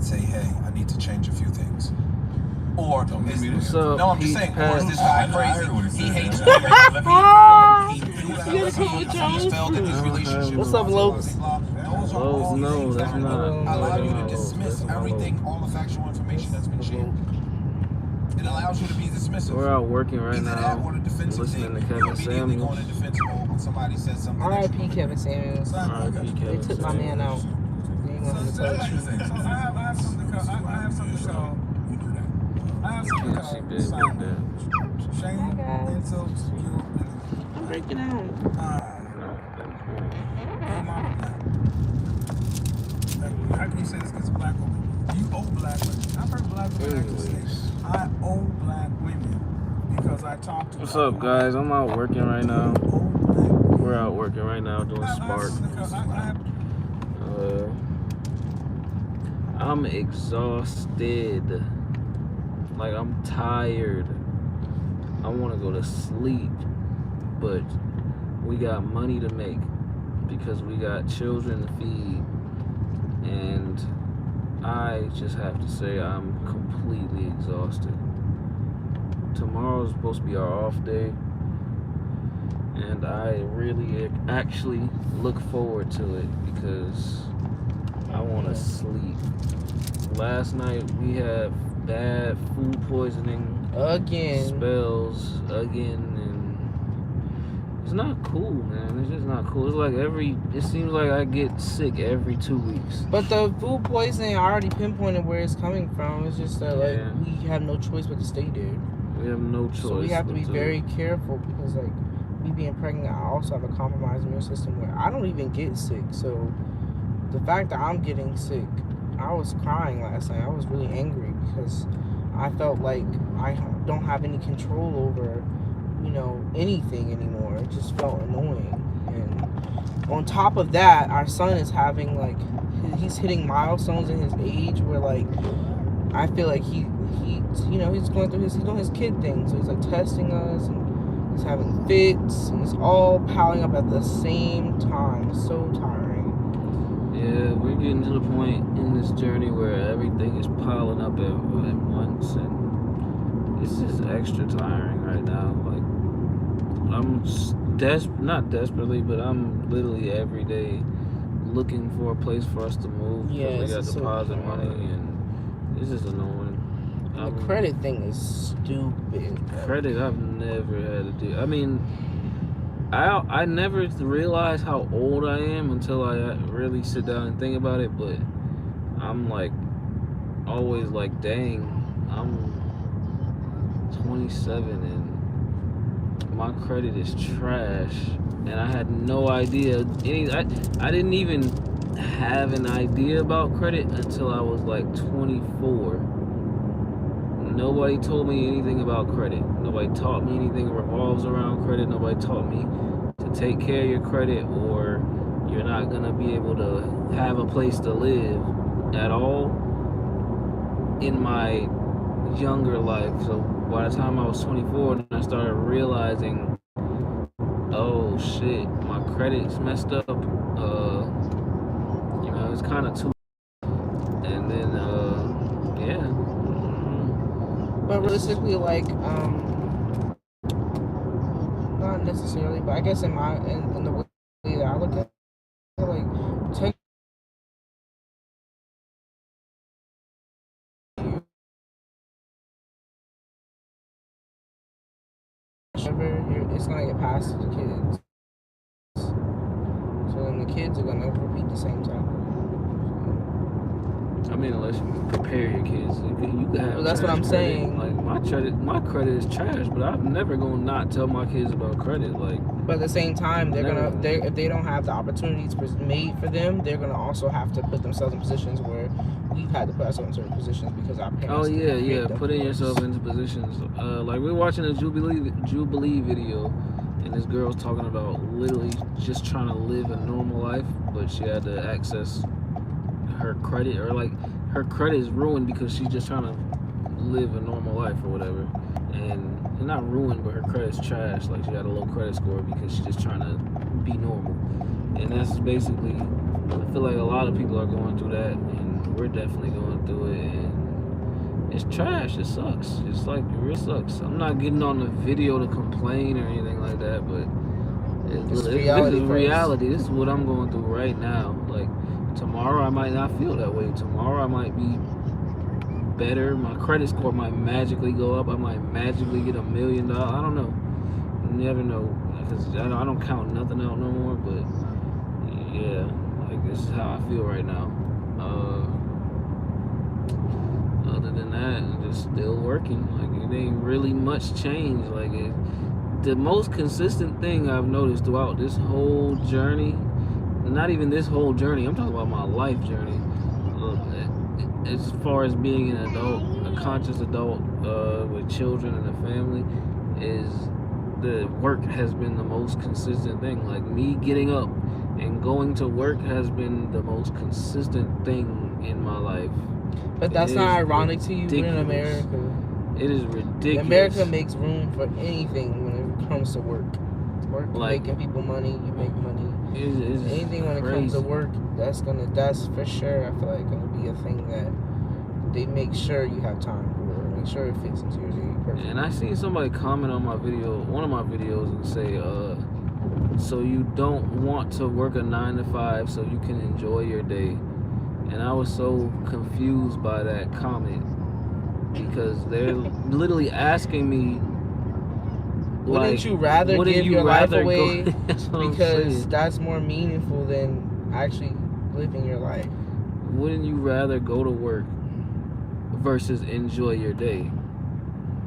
say, hey, I need to change a few things. Or, what's up, no, I'm just saying, or is this guy crazy? He hates me. He's failed in his relationship. What's up, Lokes? Lokes, no, that's not. Allow you to dismiss everything, all the factual information that's been shared. It allows you to be dismissive. We're out working right now, listening to Kevin Samuels. R.I.P. Kevin Samuels. They took my man out. They ain't gonna tell the truth. I have something to show. Can't see big like that. I'm breaking out. How can you say this gets black women? You owe black women. I've heard black women say, I owe black women because I talk to. What's up, guys? I'm out working right now. We're out working right now doing Spark. I'm exhausted. Like, I'm tired. I want to go to sleep, but we got money to make because we got children to feed, and I just have to say I'm completely exhausted. Tomorrow's supposed to be our off day, and I really actually look forward to it because I want to sleep. Last night we had bad food poisoning again, spells again, and it's not cool, man. It's just not cool. It's like it seems like I get sick every 2 weeks. But the food poisoning, I already pinpointed where it's coming from. It's just that we have no choice but to stay there. We have no choice. So we have to be very careful because me being pregnant, I also have a compromised immune system where I don't even get sick. So the fact that I'm getting sick, I was crying last night. I was really angry because I felt like I don't have any control over, anything anymore. It just felt annoying. And on top of that, our son is having he's hitting milestones in his age where I feel like he's going through he's doing his kid thing. So he's testing us and he's having fits and it's all piling up at the same time. It's so tiring. Yeah, we're getting to the point in this journey where everything is piling up at once, and it's just extra tiring right now. I'm not desperately, but I'm literally every day looking for a place for us to move. Yeah, we got deposit money, and it's just annoying. The credit thing is stupid. Credit, I've never had to do. I mean, I never realized how old I am until I really sit down and think about it, but I'm always dang, I'm 27 and my credit is trash, and I had no idea. I didn't even have an idea about credit until I was 24. Nobody told me anything about credit. Nobody taught me anything revolves around credit. Nobody taught me to take care of your credit, or you're not gonna be able to have a place to live at all in my younger life. So by the time I was 24, I started realizing, oh shit, my credit's messed up. It's kind of too. And then, yeah. But realistically, not necessarily, but I guess in the way that I look at it, take it's gonna get passed to the kids. So then the kids are gonna repeat the same cycle. I mean, unless you prepare your kids, you can have. Well, that's what I'm saying. My credit is trash, but I'm never gonna not tell my kids about credit. But at the same time, if they don't have the opportunities made for them, they're gonna also have to put themselves in positions where we've had to put ourselves in certain positions because our parents. Oh yeah. Putting yourself into positions. We're watching a Jubilee video, and this girl's talking about literally just trying to live a normal life, but she had to access her credit, or her credit is ruined because she's just trying to live a normal life or whatever, and not ruined, but her credit's trash. She had a low credit score because she's just trying to be normal, and that's basically, I feel like a lot of people are going through that, and we're definitely going through it, and it's trash. It sucks. It's like, it really sucks. I'm not getting on the video to complain or anything like that, but this is reality. This is what I'm going through right now. Like, tomorrow I might not feel that way. Tomorrow I might be better. My credit score might magically go up. I might magically get $1 million. I don't know. You never know. Because I don't count nothing out no more. But yeah, like, this is how I feel right now. Other than that, I'm just still working. Like, it ain't really much change. Like, the most consistent thing I've noticed throughout this whole journey, not even this whole journey, I'm talking about my life journey, as far as being an adult, a conscious adult with children and a family, is the work has been the most consistent thing. Like, me getting up and going to work has been the most consistent thing in my life. But that's not ironic to you. We're in America. It is ridiculous. America makes room for anything when it comes to work. Like, making people money, you make money. Anything when it comes to work, that's for sure, I feel like, gonna be a thing that they make sure you have time for, make sure it fits into your day perfectly. And I seen somebody comment on my video, one of my videos, and say, so you don't want to work a 9 to 5 so you can enjoy your day. And I was so confused by that comment, because they're literally asking me, wouldn't you rather give your life away because that's more meaningful than actually living your life? Wouldn't you rather go to work versus enjoy your day?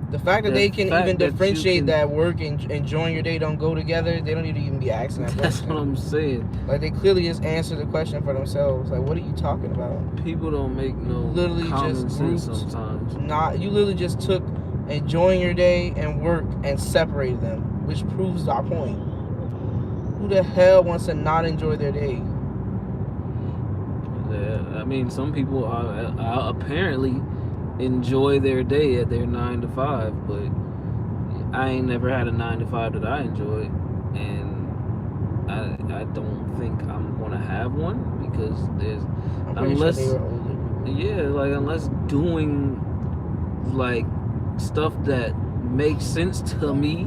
The fact that they can even differentiate that work and enjoying your day don't go together, they don't need to even be asking that question. That's what I'm saying. Like, they clearly just answer the question for themselves. Like, what are you talking about? People don't make no common sense sometimes. You literally just took enjoying your day and work and separated them, which proves our point. Who the hell wants to not enjoy their day? Yeah, I mean, some people are apparently enjoy their day at their 9 to 5, but I ain't never had a 9 to 5 that I enjoyed, and I don't think I'm gonna have one, because unless doing like stuff that makes sense to me,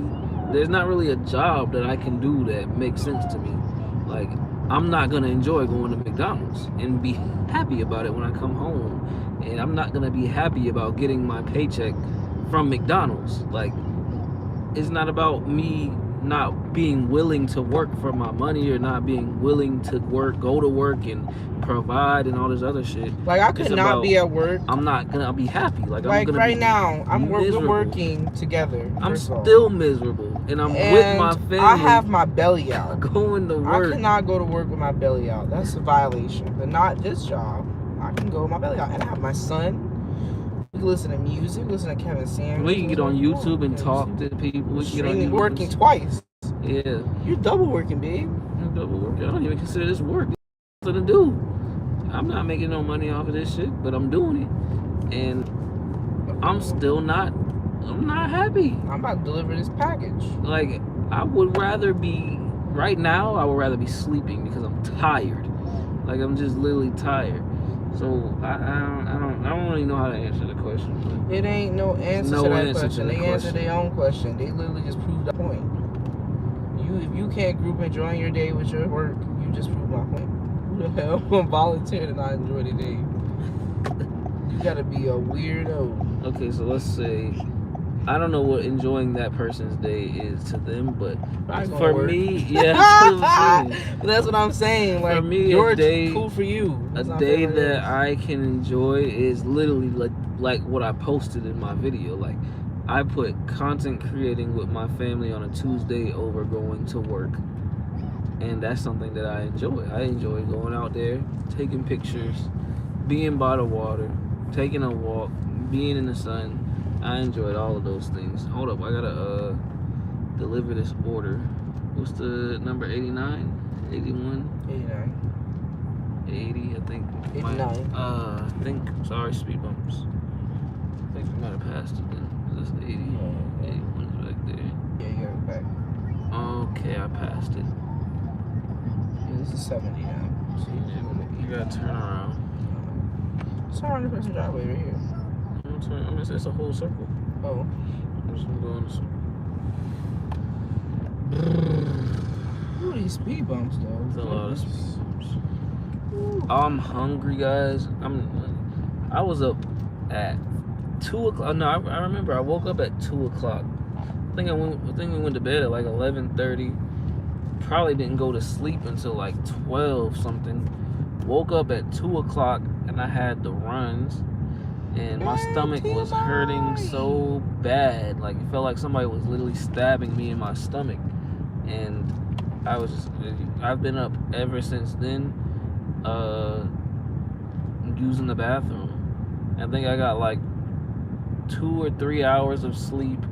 there's not really a job that I can do that makes sense to me. Like, I'm not gonna enjoy going to McDonald's and be happy about it when I come home, and I'm not gonna be happy about getting my paycheck from McDonald's. Like, it's not about me not being willing to work for my money, or not being willing to go to work and provide and all this other shit. Like, I could not be at work. I'm not gonna be happy. Like I'm gonna right now, we're working together. I'm still miserable, and I'm with my family. I have my belly out. Going to work. I cannot go to work with my belly out. That's a violation. But not this job. I can go with my belly out, and I have my son. We can listen to music, listen to Kevin Samuels. We can get on YouTube and talk to people. We can get on YouTube. Working twice. Yeah. You're double working, babe. I'm double working. I don't even consider this work. It's nothing to do. I'm not making no money off of this shit, but I'm doing it. And I'm not happy. I'm about to deliver this package. Like, I would rather be sleeping, because I'm tired. Like, I'm just literally tired. So I don't really know how to answer the question. It ain't no answer to that question. They answered their own question. They literally just proved the point. If you can't group enjoying your day with your work, you just proved my point. Who the hell will volunteer to not enjoy the day? You gotta be a weirdo. Okay, so let's say, I don't know what enjoying that person's day is to them, but for me, yeah, that's what I'm saying. Like, for me, your a day, cool for you. A day that I can enjoy is literally like what I posted in my video. Like, I put content creating with my family on a Tuesday over going to work, and that's something that I enjoy. I enjoy going out there, taking pictures, being by the water, taking a walk, being in the sun. I enjoyed all of those things. Hold up, I gotta deliver this order. What's the number? 89? 81? 89. 80, I think. 89. I think, sorry, speed bumps. I think we might have passed it then. That's the 80. 81 is back there. Yeah, you got it back. Okay, I passed it. Yeah, this is 70 now. So you gotta turn around. It's a 100-person driveway right here. It's a whole circle. Oh. I'm just gonna go in this. Ooh, these speed bumps though. It's a lot of speed bumps. I'm hungry, guys. I was up at 2 o'clock. No, I remember I woke up at 2 o'clock. I think we went to bed at like 11:30. Probably didn't go to sleep until like 12 something. Woke up at 2 o'clock and I had the runs, and my stomach was hurting so bad. Like it felt like somebody was literally stabbing me in my stomach, and I've been up ever since then, using the bathroom. I think I got like 2 or 3 hours of sleep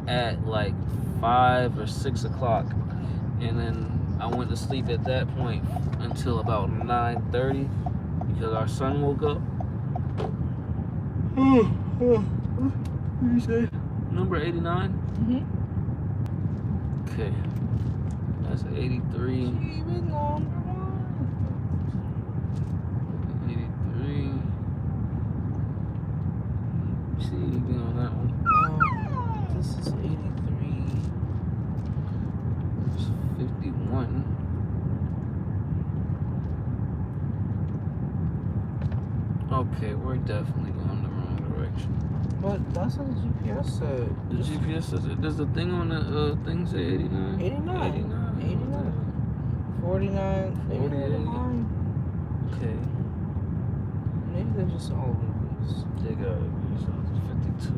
at like 5 or 6 o'clock, and then I went to sleep at that point until about 9:30 because our son woke up. What did you say? Number 89? Mm-hmm. Okay. That's 83. 83. See anything on that one? This is 83. It's 51. Okay, we're definitely going the wrong direction. But that's what the GPS said. The GPS says it. Does the thing on the thing say 89? 89. 89. 49. 48. Okay. Maybe they're just all over the place. They got it. So it's 52.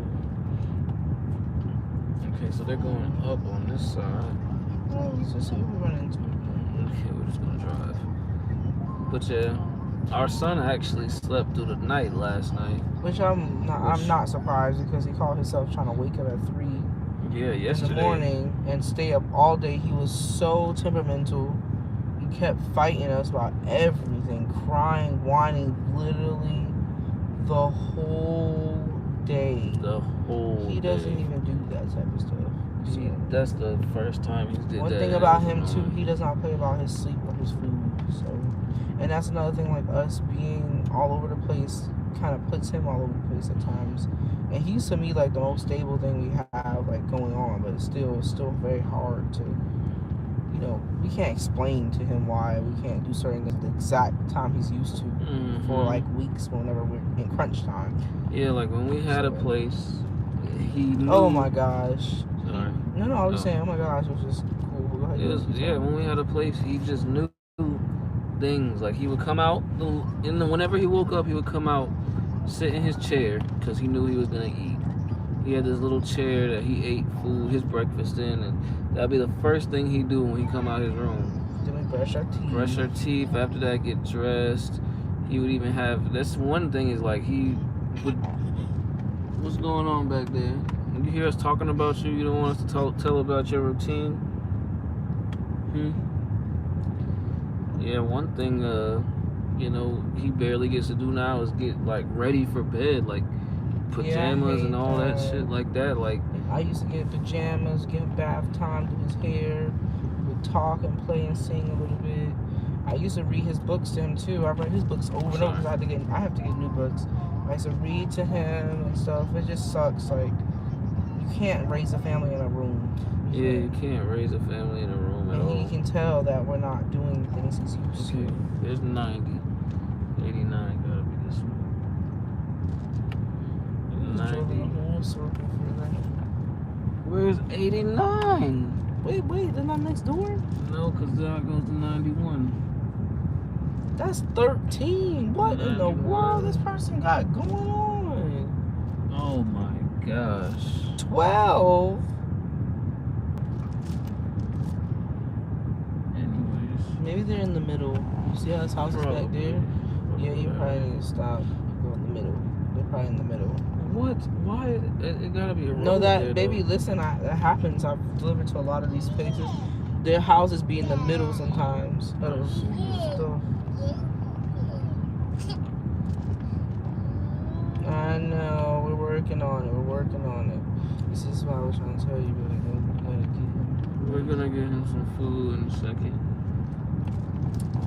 Okay, so they're going up on this side. Well, let's just see if we run into it. Okay, we're just gonna drive. But yeah, our son actually slept through the night last night. Which I'm not surprised because he called himself trying to wake up at 3 Yeah, in yesterday. the morning and stay up all day. He was so temperamental. He kept fighting us about everything, crying, whining, literally the whole day. The whole He doesn't day. even do that type of stuff. See, that's the first time he did One that. thing about him too, he does not play about his sleep or his food. So, and that's another thing. Like us being all over the place, kind of puts him all over the place at times. And he's to me like the most stable thing we have like going on, but it's still very hard to, you know, we can't explain to him why we can't do certain things at the exact time he's used to for like weeks whenever we're in crunch time. Yeah, like when we had a place, he knew. Oh my gosh. Sorry. No, I was just saying, oh my gosh, it was just cool. Go ahead. It was, yeah, when we had a place, he just knew things. Like he would come out, whenever he woke up, he would come out, sit in his chair, because he knew he was going to eat. He had this little chair that he ate food, his breakfast in, and that'd be the first thing he'd do when he come out his room. Then we brush our teeth. Brush our teeth, after that get dressed. He would even have, that's one thing is like he would, what's going on back there? You hear us talking about you, you don't want us to tell about your routine? Yeah, one thing, you know, he barely gets to do now is get like ready for bed, like pajamas and all that shit like that. Like I used to get pajamas, get bath time, do his hair, would talk and play and sing a little bit. I used to read his books to him too. I read his books over and over because I have to get new books. I used to read to him and stuff. It just sucks. Like you can't raise a family in a room. yeah, you can't raise a family in a room at And all. he can tell that we're not doing the things he's used Okay, to. there's 90. 89 gotta be this one. Just drove in 90. a whole circle for that. Where's 89? Wait, they're not next door? No, because that goes to 91. That's 13. What in the 91. world this person got going on? Oh my gosh. 12. Anyways. Maybe they're in the middle. You see how his house is back there? Yeah, you probably need to stop. Go in the middle. They're probably in the middle. What? Why? It gotta be a road No, that there, baby. though. Listen, that happens. I've delivered to a lot of these places. Their houses be in the middle sometimes. Of stuff. I know. We're working on it. This is what I was trying to tell you. We're gonna get him some food in a second.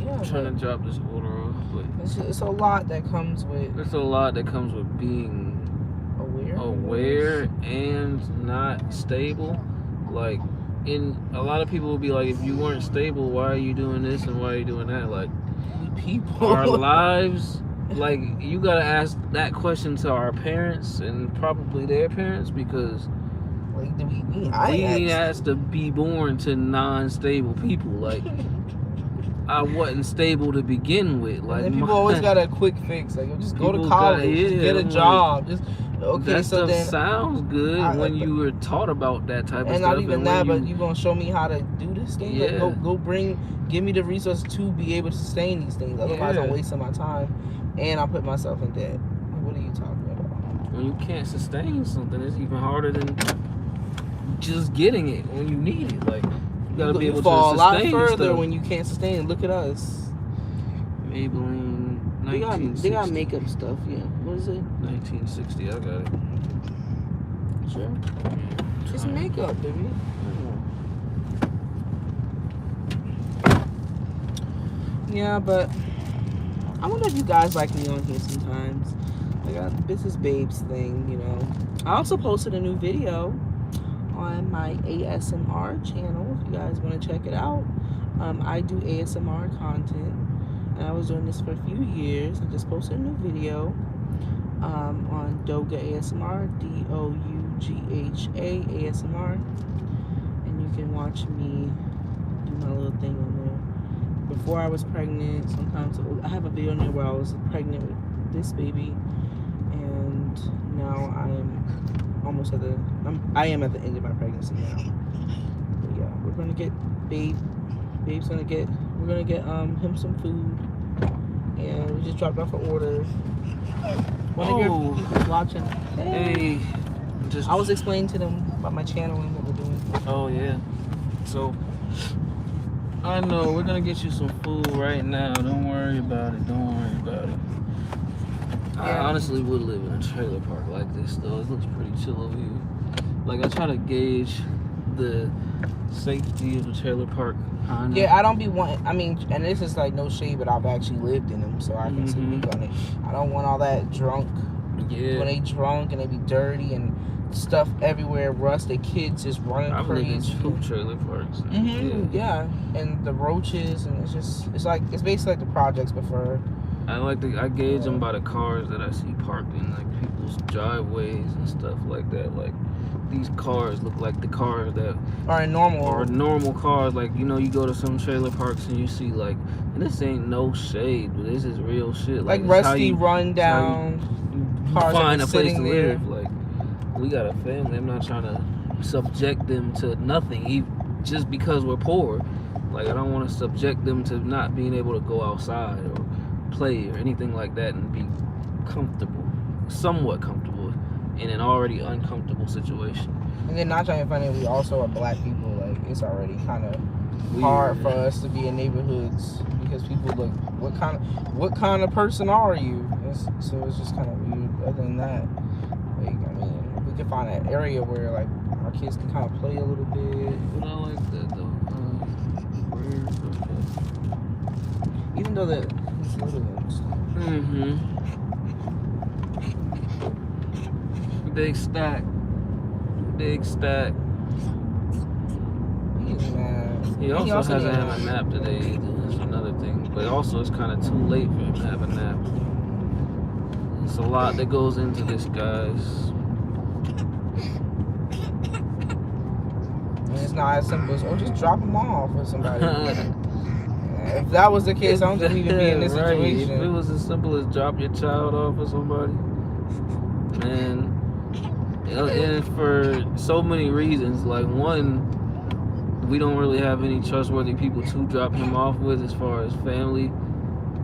Yeah, I'm trying to drop this order off. but It's a lot that comes with there's a lot that comes with being aware and not stable. Like, a lot of people will be like, if you weren't stable, why are you doing this and why are you doing that? Like, people. our lives, like, you gotta ask that question to our parents and probably their parents, because Like, we asked to be born to non-stable people. Like, I wasn't stable to begin with. Like, and people always got a quick fix. Like, just go to People college, got- just yeah, get a I'm job. Just okay. that So stuff then, sounds good when you were taught about that type of and stuff. not even and that, when but you gonna show me how to do this thing? Yeah. Like, give me the resources to be able to sustain these things. Otherwise, I'm Yeah. wasting my time, and I put myself in debt. What are you talking about? when you can't sustain something, it's even harder than just getting it when you need it. Like, you gotta be You able fall to a lot sustain further stuff. when you can't sustain it. Look at us. Maybelline, They got 1960. makeup stuff. Yeah. What is it? 1960. I got it. Sure. It's makeup, baby. Yeah, but I wonder if you guys like me on here sometimes. I got Business Babes thing, you know. I also posted a new video on my ASMR channel if you guys want to check it out. I do ASMR content, and I was doing this for a few years. I just posted a new video on Doga ASMR, DOUGHA ASMR, and you can watch me do my little thing on there. Before I was pregnant, sometimes I have a video in there where I was pregnant with this baby, and now I am almost at the end of my pregnancy now. But yeah, we're gonna get we're gonna get him some food, and we just dropped off an order. One of your people watching. Hey, just I was explaining to them about my channel and what we're doing. Oh yeah. So I know we're gonna get you some food right now. Don't worry about it. Don't worry about it. I Yeah. honestly would live in a trailer park like this though. It looks pretty chill over here. Like, I try to gauge the safety of the trailer park. Kinda. Yeah, I don't be wanting. I mean, and this is like no shade, but I've actually lived in them, so I can speak on it. I don't want all that drunk. Yeah. When they drunk and they be dirty and stuff everywhere, rust. The kids just running I've lived in crazy. 2 trailer parks. Yeah, and the roaches, and it's basically like the projects, but for I gauge them by the cars that I see parked in like people's driveways and stuff like that. Like, these cars look like the cars that or normal. are normal cars. Like, you know, you go to some trailer parks and you see like, and this ain't no shade, but this is real shit. Like it's how rusty, you- run down. you cars that find been a place to sitting there. live. Like, we got a family. I'm not trying to subject them to nothing just because we're poor. Like, I don't want to subject them to not being able to go outside or play or anything like that and be comfortable, somewhat comfortable in an already uncomfortable situation. And then not trying to funny, we also are black people. Like, it's already kind of hard for us to be in neighborhoods because people look, what kind of person are you? So it's just kind of weird. Other than that, like, I mean, we can find an area where like our kids can kind of play a little bit. But I like that though. Even though it's little ones. Big stack. He's mad. He also hasn't needs- had a nap today either. That's another thing. But also, it's kind of too late for him to have a nap. It's a lot that goes into this, guys. And it's not as simple as, oh, just drop him off with somebody. If that was the case, I don't think we even be in this Right. situation. If it was as simple as drop your child off with somebody, man, and for so many reasons. Like, one, we don't really have any trustworthy people to drop him off with as far as family,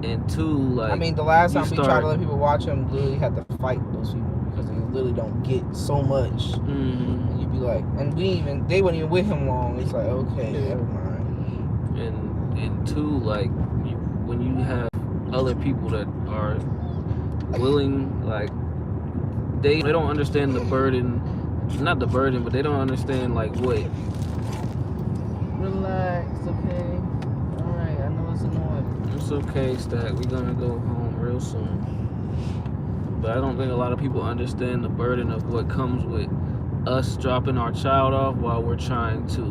and two, like, I mean, the last you time we tried to let people watch him, literally had to fight those people because they literally don't get so much. Mhm. And you'd be like, and they weren't even with him long. It's like, okay, never mind. and two, like, when you have other people that are willing, like, they don't understand the burden, not the burden, but they don't understand like what. Relax, okay? Alright, I know it's annoying. I'm okay, Stack. We're gonna go home real soon. But I don't think a lot of people understand the burden of what comes with us dropping our child off while we're trying to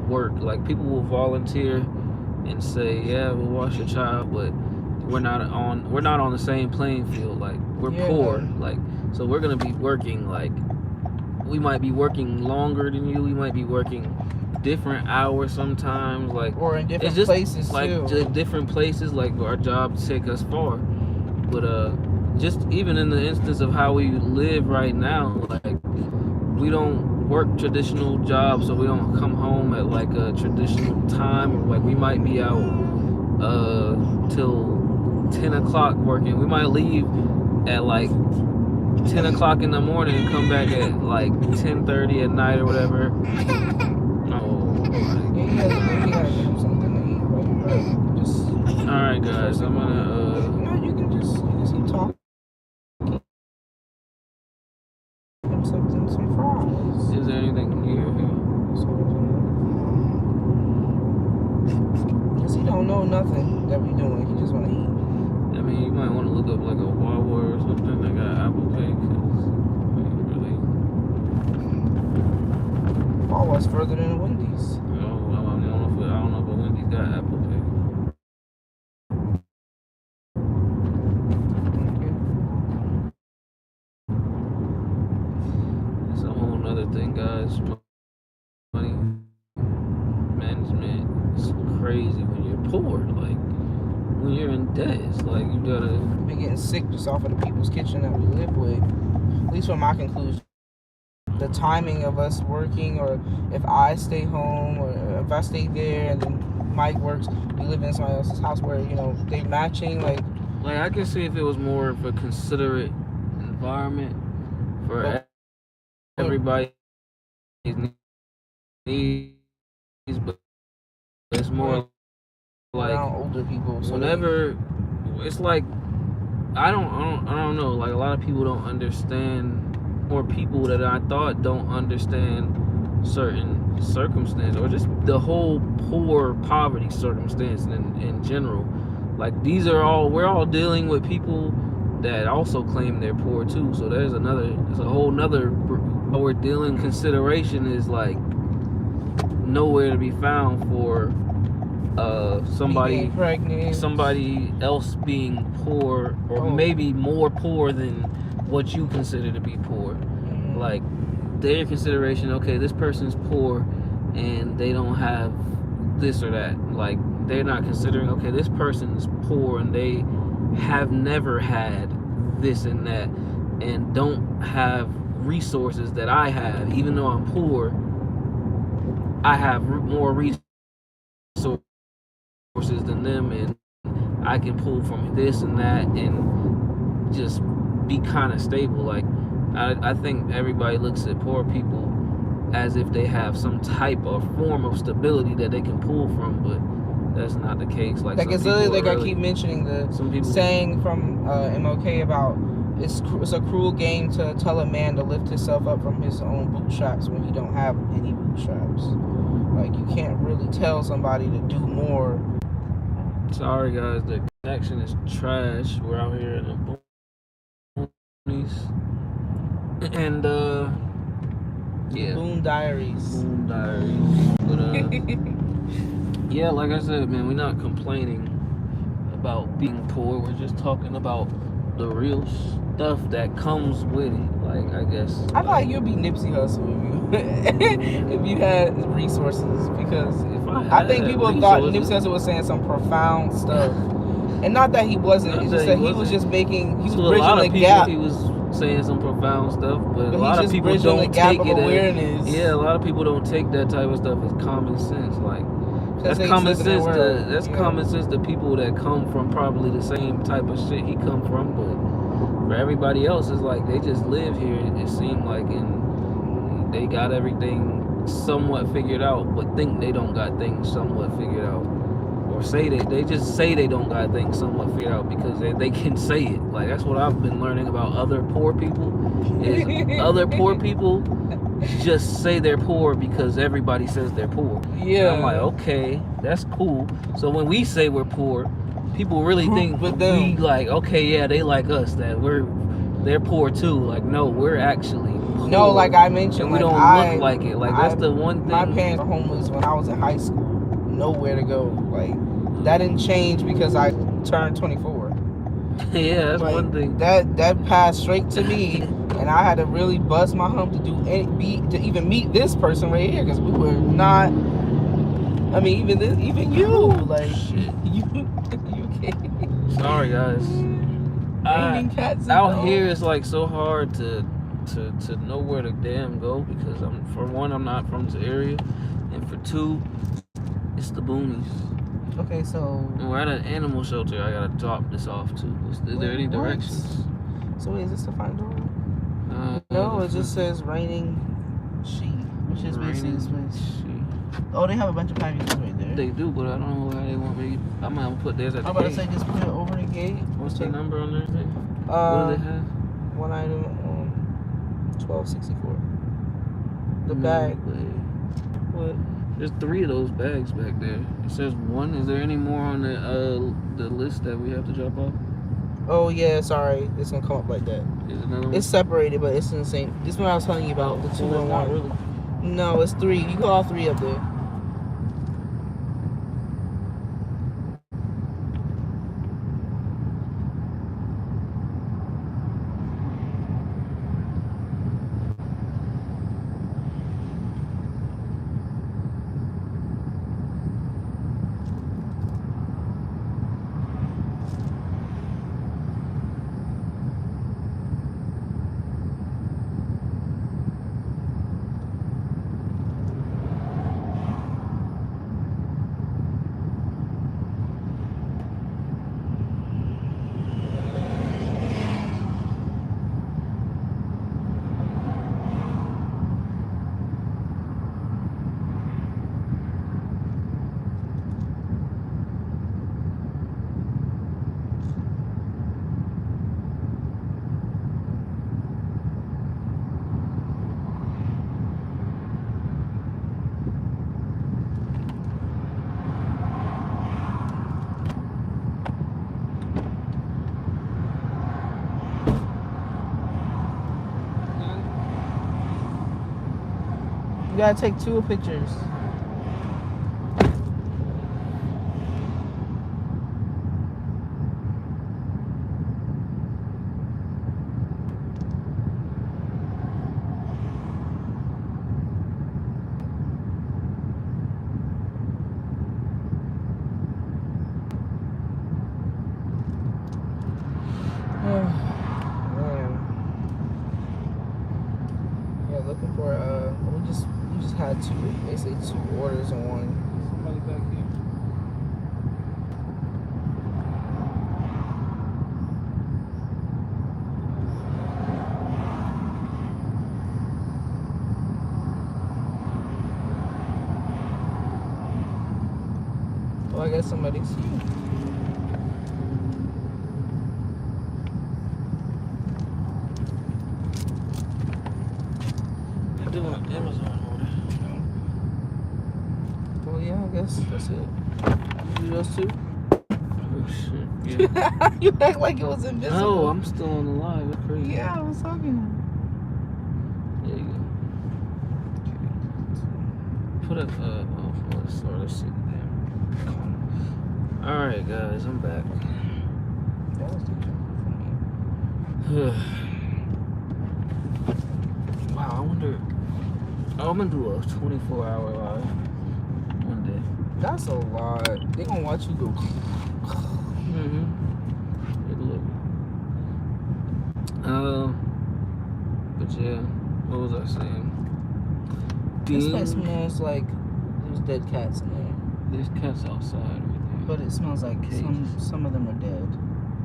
work. Like, people will volunteer and say, "Yeah, we'll watch your child," but we're not on the same playing field. Like, we're poor. Like, so we're gonna be working. Like, we might be working longer than you. We might be working different hours sometimes. Like, or in different it's just places like too. just different places. Like, our jobs take us far. But just even in the instance of how we live right now, like, we don't work traditional jobs, so we don't come home at like a traditional time. Or like, we might be out till 10 o'clock working. We might leave at like 10 o'clock in the morning and come back at like 10:30 at night or whatever. You gotta do something to eat, right? Just. All right, guys. I'm gonna. No, you can just keep talking. Some fries. Is there anything new here? Cause he don't know nothing that we doing. He just wanna eat. I mean, you might want to look up like a Wawa or something that got Apple Pay, cause really. Wawa's further than a Wendy's. I don't know if a Wendy's got Apple Pay. It's a whole nother thing, guys. Money management is crazy when you're poor. Like, when you're in debt, it's like you gotta. We've been getting sick just off of the people's kitchen that we live with. At least from my conclusion. The timing of us working, or if I stay home, or if I stay there and then Mike works, we live in somebody else's house where, you know, they matching, like I can see if it was more of a considerate environment for everybody's needs, but it's more like around older people. So whenever it's like I don't know. Like, a lot of people don't understand. More people that I thought don't understand certain circumstances, or just the whole poverty circumstance in general. Like, we're all dealing with people that also claim they're poor too. So there's a whole nother we're dealing. Consideration is like nowhere to be found for somebody else being poor, or maybe more poor than what you consider to be poor. Like, their consideration, okay, this person's poor and they don't have this or that. Like, they're not considering, okay, this person's poor and they have never had this and that, and don't have resources that I have. Even though I'm poor, I have more resources than them, and I can pull from this and that and just be kind of stable. Like, I think everybody looks at poor people as if they have some type of form of stability that they can pull from, but that's not the case. Like it's literally like I keep mentioning the saying from MLK about it's a cruel game to tell a man to lift himself up from his own bootstraps when he don't have any bootstraps. Like, you can't really tell somebody to do more. Sorry guys, the connection is trash. We're out here in the boonies. And yeah. Boone Diaries. But yeah, like I said, man, we're not complaining about being poor. We're just talking about the real stuff that comes with it. Like, I guess I feel like you'd be Nipsey Hussle if you had resources, because I think people thought Nipsey Hussle was saying some profound stuff. And not that he wasn't, it's just that he was just making, he was bridging the gap. He was saying some profound stuff, but a lot of people don't take it as, yeah, a lot of people don't take that type of stuff as common sense. Like, that's common sense to common sense to people that come from probably the same type of shit he come from, but for everybody else, it's like they just live here, it seemed like, and they got everything somewhat figured out, but think they don't got things somewhat figured out. Or say they just say they don't got things somewhat figured out because they can say it. Like, that's what I've been learning about other poor people. Is other poor people just say they're poor because everybody says they're poor. Yeah. And I'm like, okay, that's cool. So when we say we're poor, people really Group think with we them. like, okay, yeah, they like us, that they're poor too. Like, no, we're actually poor. No, like I mentioned, and we like don't look like it. Like, that's the one thing. My parents were homeless when I was in high school. Nowhere to go. Like, that didn't change because I turned 24. Yeah, that's Like, one thing. That passed straight to me, and I had to really bust my hump to to even meet this person right here, because we were not. I mean, even you, like you can't. Sorry, guys. Raining cats and Out dogs. here, it's like so hard to know where to damn go, because for one, I'm not from this area, and for two, it's the boonies. Okay, so. And we're at an animal shelter. I gotta drop this off to. Is there any What? directions? So wait, is this the front door? No, it just says raining sheep, which is basically this place. Oh, they have a bunch of packages right there. They do, but I don't know why they want me. I'm gonna put theirs at the I'm about gate. to say just put it over the gate. What's the number on there? What do they have? One item, 1264. The bag. What? There's 3 of those bags back there. It says 1. Is there any more on the list that we have to drop off? Oh yeah, sorry, it's gonna come up like that. Is another one? It's separated, but it's in the same. This one I was telling you about, the 2 Well, and not 1. really. No, it's 3. You got all 3 up there. You gotta take 2 pictures. Man. Yeah, looking for we just had 2, basically 2 orders in one. Somebody back here. Oh, I guess somebody's here. I'm doing an Amazon order. Well, yeah, I guess that's it. You do those 2? Oh shit. Yeah. You act like it was invisible. No, I'm still on the live. That's crazy. Yeah, I was talking. There you go. Put up, let's see. Alright, guys, I'm back. That was the jump for me. Wow, I wonder. Oh, I'm gonna do a 24-hour live one day. That's a lot. They gonna watch you go. Mm-hmm. But yeah, what was I saying? This place smells like there's dead cats in there. There's cats outside right there. But it smells like some of them are dead.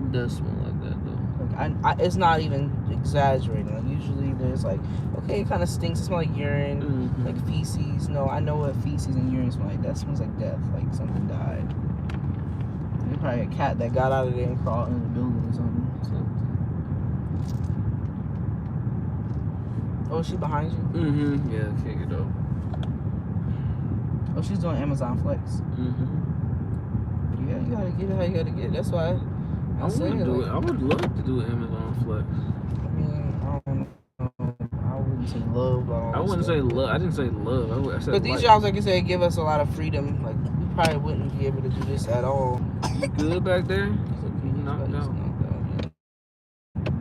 It does smell like that though. Like it's not even exaggerating. Like usually there's like, okay, it kind of stinks. It smells like urine, Mhm. like feces. No, I know what feces and urine smell like. That smells like death. Like something died. There's probably a cat that got out of there and crawled into the building or something. Oh, is she behind you? Mm-hmm. Yeah, kick it up. Oh, she's doing Amazon Flex. Mm-hmm. Yeah, Yeah, you gotta get it how you gotta get it. That's why I want to do it. I would love to do Amazon Flex. I mean, I don't know. I wouldn't say love, but I wouldn't say love. I didn't say love. I said But these jobs, like I said, give us a lot of freedom. Like, we probably wouldn't be able to do this at all. You good back there? It's okay. He's Knocked out. knocked out, yeah.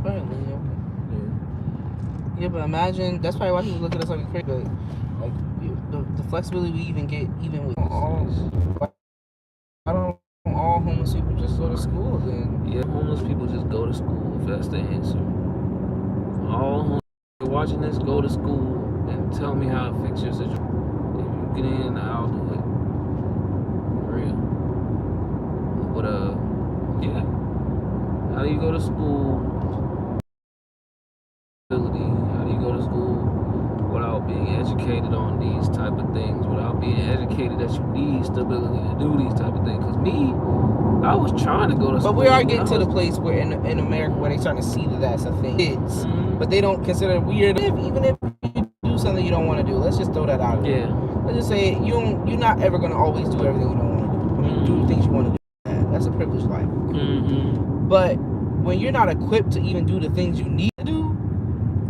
Apparently, yeah. Yeah, but imagine, that's probably why people look at us like a crazy. But, like, the flexibility we even get, even with all, I don't all homeless people just go to school then. Yeah, homeless people just go to school if that's the answer. All homeless people watching this, go to school and tell me how to fix your situation. If you get in, I'll do it. For real. But yeah. How do you go to school? How do you go to school without being educated on these type of things? Without being educated that you need stability to do these type of things? Because me, I was trying to go to school. But we are getting to the place where in America where they're starting to see that that's a thing. It's, but they don't consider it weird. Even if you do something you don't want to do, let's just throw that out there. Yeah. Let's just say you're not ever gonna always do everything you don't want to do. I mean, do things you want to do. That's a privileged life. But when you're not equipped to even do the things you need to do,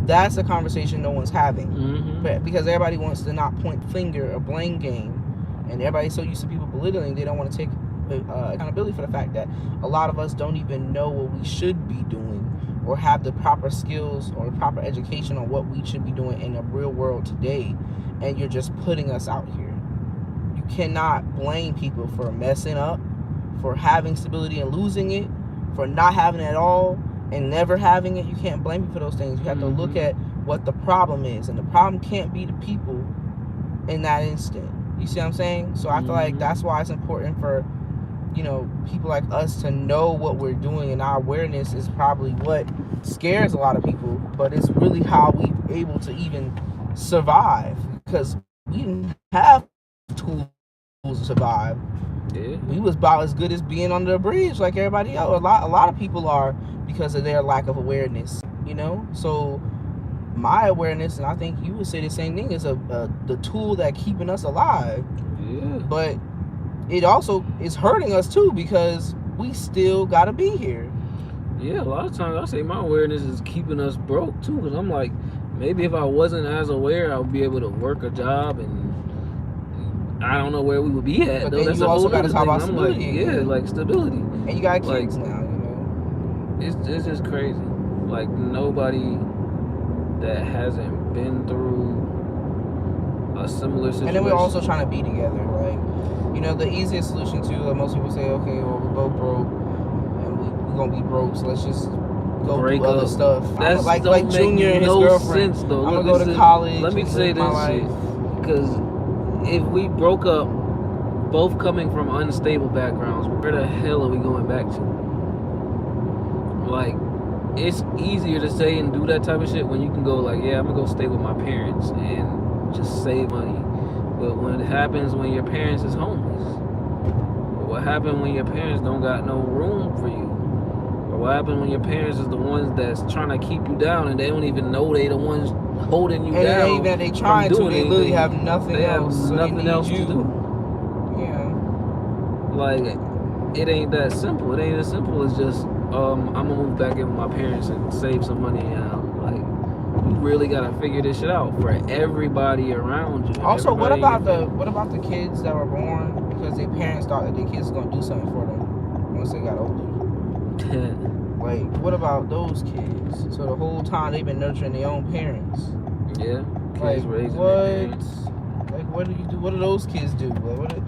that's a conversation no one's having. But because everybody wants to not point finger or blame game, and everybody's so used to people belittling, they don't want to take accountability for the fact that a lot of us don't even know what we should be doing or have the proper skills or proper education on what we should be doing in the real world today, and you're just putting us out here. You cannot blame people for messing up, for having stability and losing it, for not having it at all and never having it. You can't blame people for those things. You have to look at what the problem is, and the problem can't be the people in that instant. You see what I'm saying? So I feel like that's why it's important for, you know, people like us to know what we're doing, and our awareness is probably what scares a lot of people, but it's really how we're able to even survive, because we didn't have tools to survive. Yeah. We was about as good as being under a bridge like everybody else. A lot of people are, because of their lack of awareness, you know? So my awareness, and I think you would say the same thing, is the tool that keeping us alive. Yeah. But it also is hurting us too, because we still gotta be here. Yeah, a lot of times I say my awareness is keeping us broke too, because I'm like, maybe if I wasn't as aware, I would be able to work a job, and I don't know where we would be at. But though. then That's you a also whole gotta other talk thing. about I'm like, stability yeah, again. like stability. And you got kids Like, now, you know? It's just crazy. Like, nobody that hasn't been through a similar situation. And then we're also trying to be together. Like, you know, the easiest solution to most people say, okay, well, we're both broke, and we're gonna be broke, so let's just go break do other up. stuff. That's like don't Junior make and his no girlfriend. sense, though. I'm Look, gonna go to listen, college. Let me and say live my this shit, life. because if we broke up, both coming from unstable backgrounds, where the hell are we going back to? Like, it's easier to say and do that type of shit when you can go like, yeah, I'm gonna go stay with my parents and just save money. But when it happens when your parents is homeless, or what happened when your parents don't got no room for you, or what happened when your parents is the ones that's trying to keep you down and they don't even know they the ones holding you And down. even if they trying to, they literally have nothing They have else. So nothing they need else you. to do. Yeah. Like, it ain't that simple. It ain't as simple as just I'm gonna move back in with my parents and save some money now. Like, you really gotta figure this shit out for everybody around you. Also, what Everybody about the kids that were born because their parents thought that their kids was gonna do something for them once they got older? Like, what about those kids? So the whole time they've been nurturing their own parents. Yeah, Like, kids raising what? their parents. Like, what do you do? What do those kids do? Like,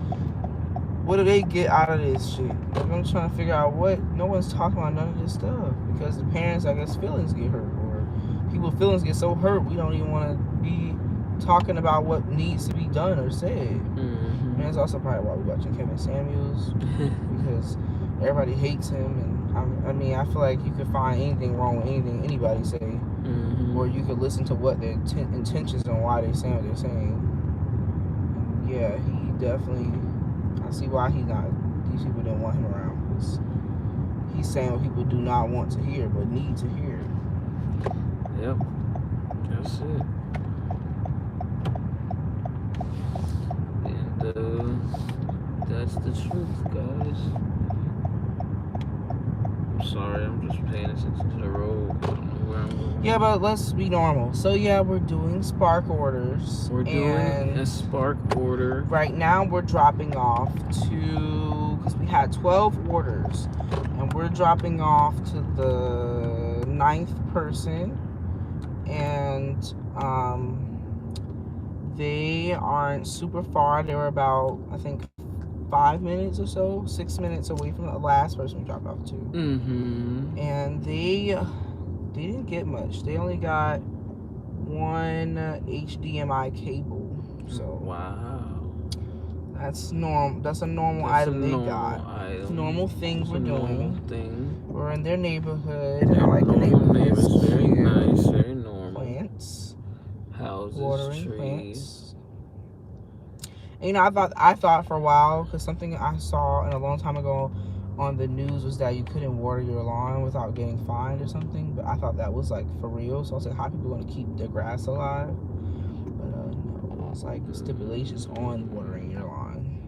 what do they get out of this shit? Like, I'm trying to figure out what. No one's talking about none of this stuff because the parents, I guess, feelings get hurt, or people's feelings get so hurt we don't even want to be talking about what needs to be done or said. And that's also probably why we're watching Kevin Samuels, because everybody hates him, and I mean, I feel like you could find anything wrong with anything anybody say, or you could listen to what their intentions and why they're saying what they're saying. And yeah, he definitely. I see why these people didn't want him around, because he's saying what people do not want to hear but need to hear. Yep, that's it. And that's the truth. to the road. I don't know where I'm going. Yeah, but let's be normal. So yeah, we're doing Spark orders. We're doing and a Spark order. right now we're dropping off to, because we had 12 orders, and we're dropping off to the 9th person, and they aren't super far. They were about, I think, 5 minutes or so, 6 minutes away from the last person we dropped off to. Mm-hmm. And they didn't get much. They only got one HDMI cable. So wow, that's normal. That's a normal that's item a they normal got. item. Normal things we're doing. Thing. We're in their neighborhood. They're I like the normal neighborhood. neighbors. It's Very cute. nice. Very normal. Plants, Houses, watering trees. plants. And, you know, I thought for a while, because something I saw a long time ago on the news was that you couldn't water your lawn without getting fined or something. But I thought that was like for real. So I was like, how are people going to keep their grass alive? But no, it's like stipulations on watering your lawn.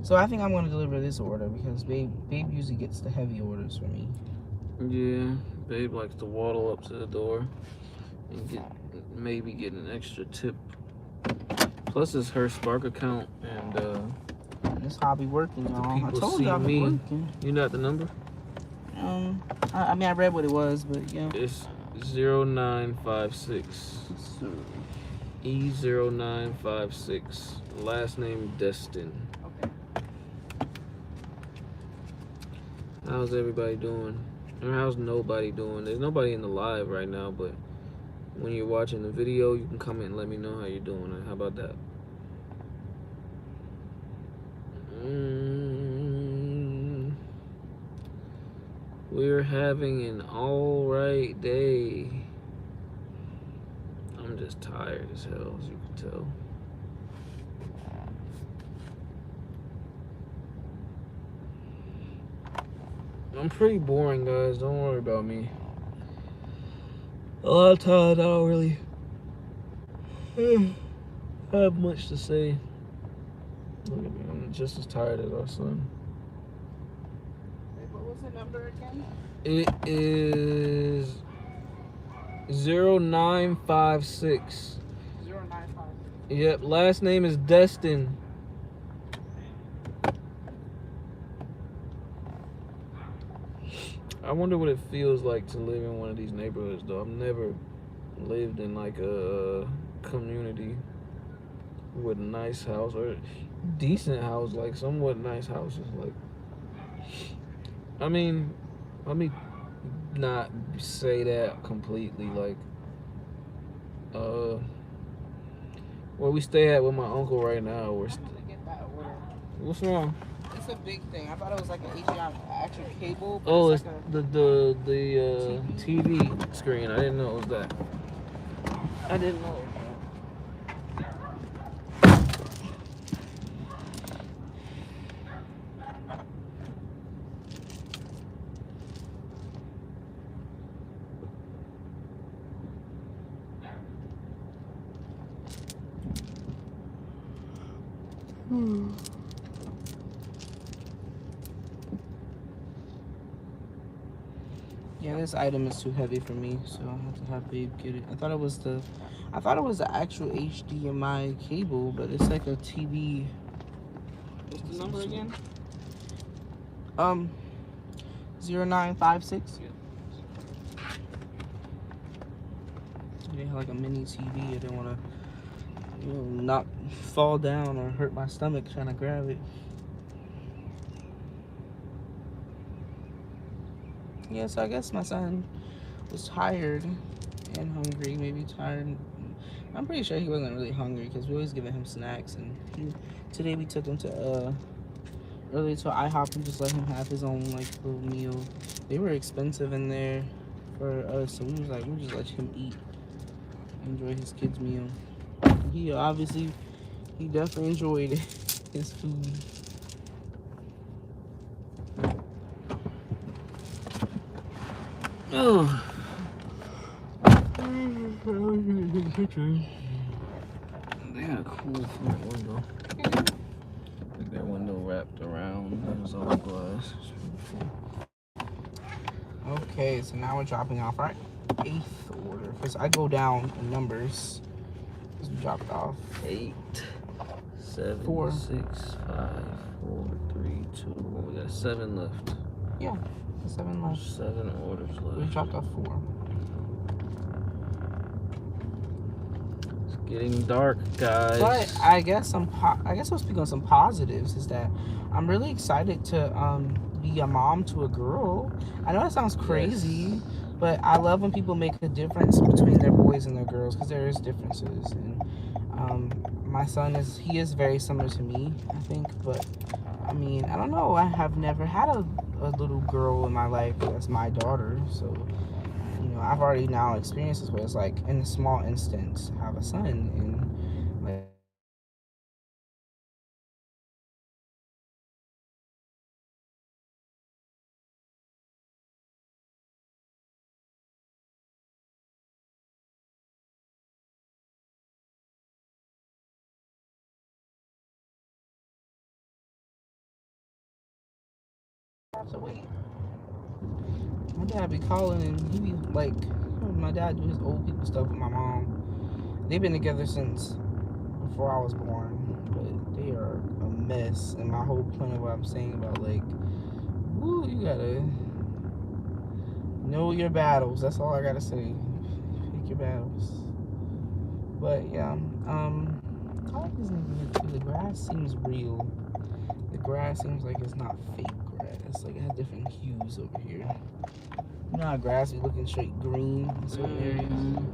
So I think I'm going to deliver this order because Babe usually gets the heavy orders for me. Yeah, Babe likes to waddle up to the door and maybe get an extra tip. Plus, it's her Spark account, and this hobby working, y'all. I people told see you I was me. working. You got the number? I mean, I read what it was, but yeah. It's 0956. E0956. Last name Destin. Okay. How's everybody doing? Or how's nobody doing? There's nobody in the live right now, but when you're watching the video, you can comment and let me know how you're doing. How about that? We're having an alright day. I'm just tired as hell, as you can tell. I'm pretty boring, guys. Don't worry about me. A lot of times I don't really have much to say. Look at me, I'm just as tired as our son. Wait, what was the number again? It is 0956. 095. Yep, last name is Destin. I wonder what it feels like to live in one of these neighborhoods, though. I've never lived in like a community with a nice house or decent house, like somewhat nice houses. Like, I mean, let me not say that completely. Like, where we stay at with my uncle right now, we're. Get that order. What's wrong? It's a big thing. I thought it was like an HDMI actual cable. But Oh, it's it's like the TV screen. I didn't know it was that. I didn't know. Yeah, this item is too heavy for me, so I have to have Babe get it. I thought it was the actual HDMI cable, but it's like a TV. What's the number again? 0956. They have like a mini TV. I didn't want to, not fall down or hurt my stomach trying to grab it. Yeah, so I guess my son was tired and hungry, maybe tired. I'm pretty sure he wasn't really hungry because we always giving him snacks. And today we took him to earlier to IHOP and just let him have his own like little meal. They were expensive in there for us, so we was like, we'll just let him eat, enjoy his kid's meal. He definitely enjoyed his food. Oh. They had a cool front window. Like their window wrapped around. It was all glass. Okay, so now we're dropping off our 8th order. Because I go down in numbers. Because we dropped off 8, 7, 4. 6, 5, 4, 3, 2. We got 7 left. Yeah, 7 left. 7 orders left. We dropped off 4. It's getting dark, guys. But I guess I'll speak on some positives. Is that I'm really excited to be a mom to a girl. I know that sounds crazy, but I love when people make a difference between their boys and their girls, because there is differences. And my son is very similar to me, I think. But I mean, I don't know. I have never had a little girl in my life that's my daughter, so. You know, I've already now experienced this where it's like, in a small instance, have a son, and like, so wait. My dad be calling and he be like, my dad do his old people stuff with my mom. They've been together since before I was born, but they are a mess. And my whole point of what I'm saying about like, woo, you gotta know your battles. That's all I gotta say. Pick your battles. But yeah, I like this neighborhood too. The grass seems real. The grass seems like it's not fake grass. Like it has different hues over here. You know how grass be looking straight green in certain areas?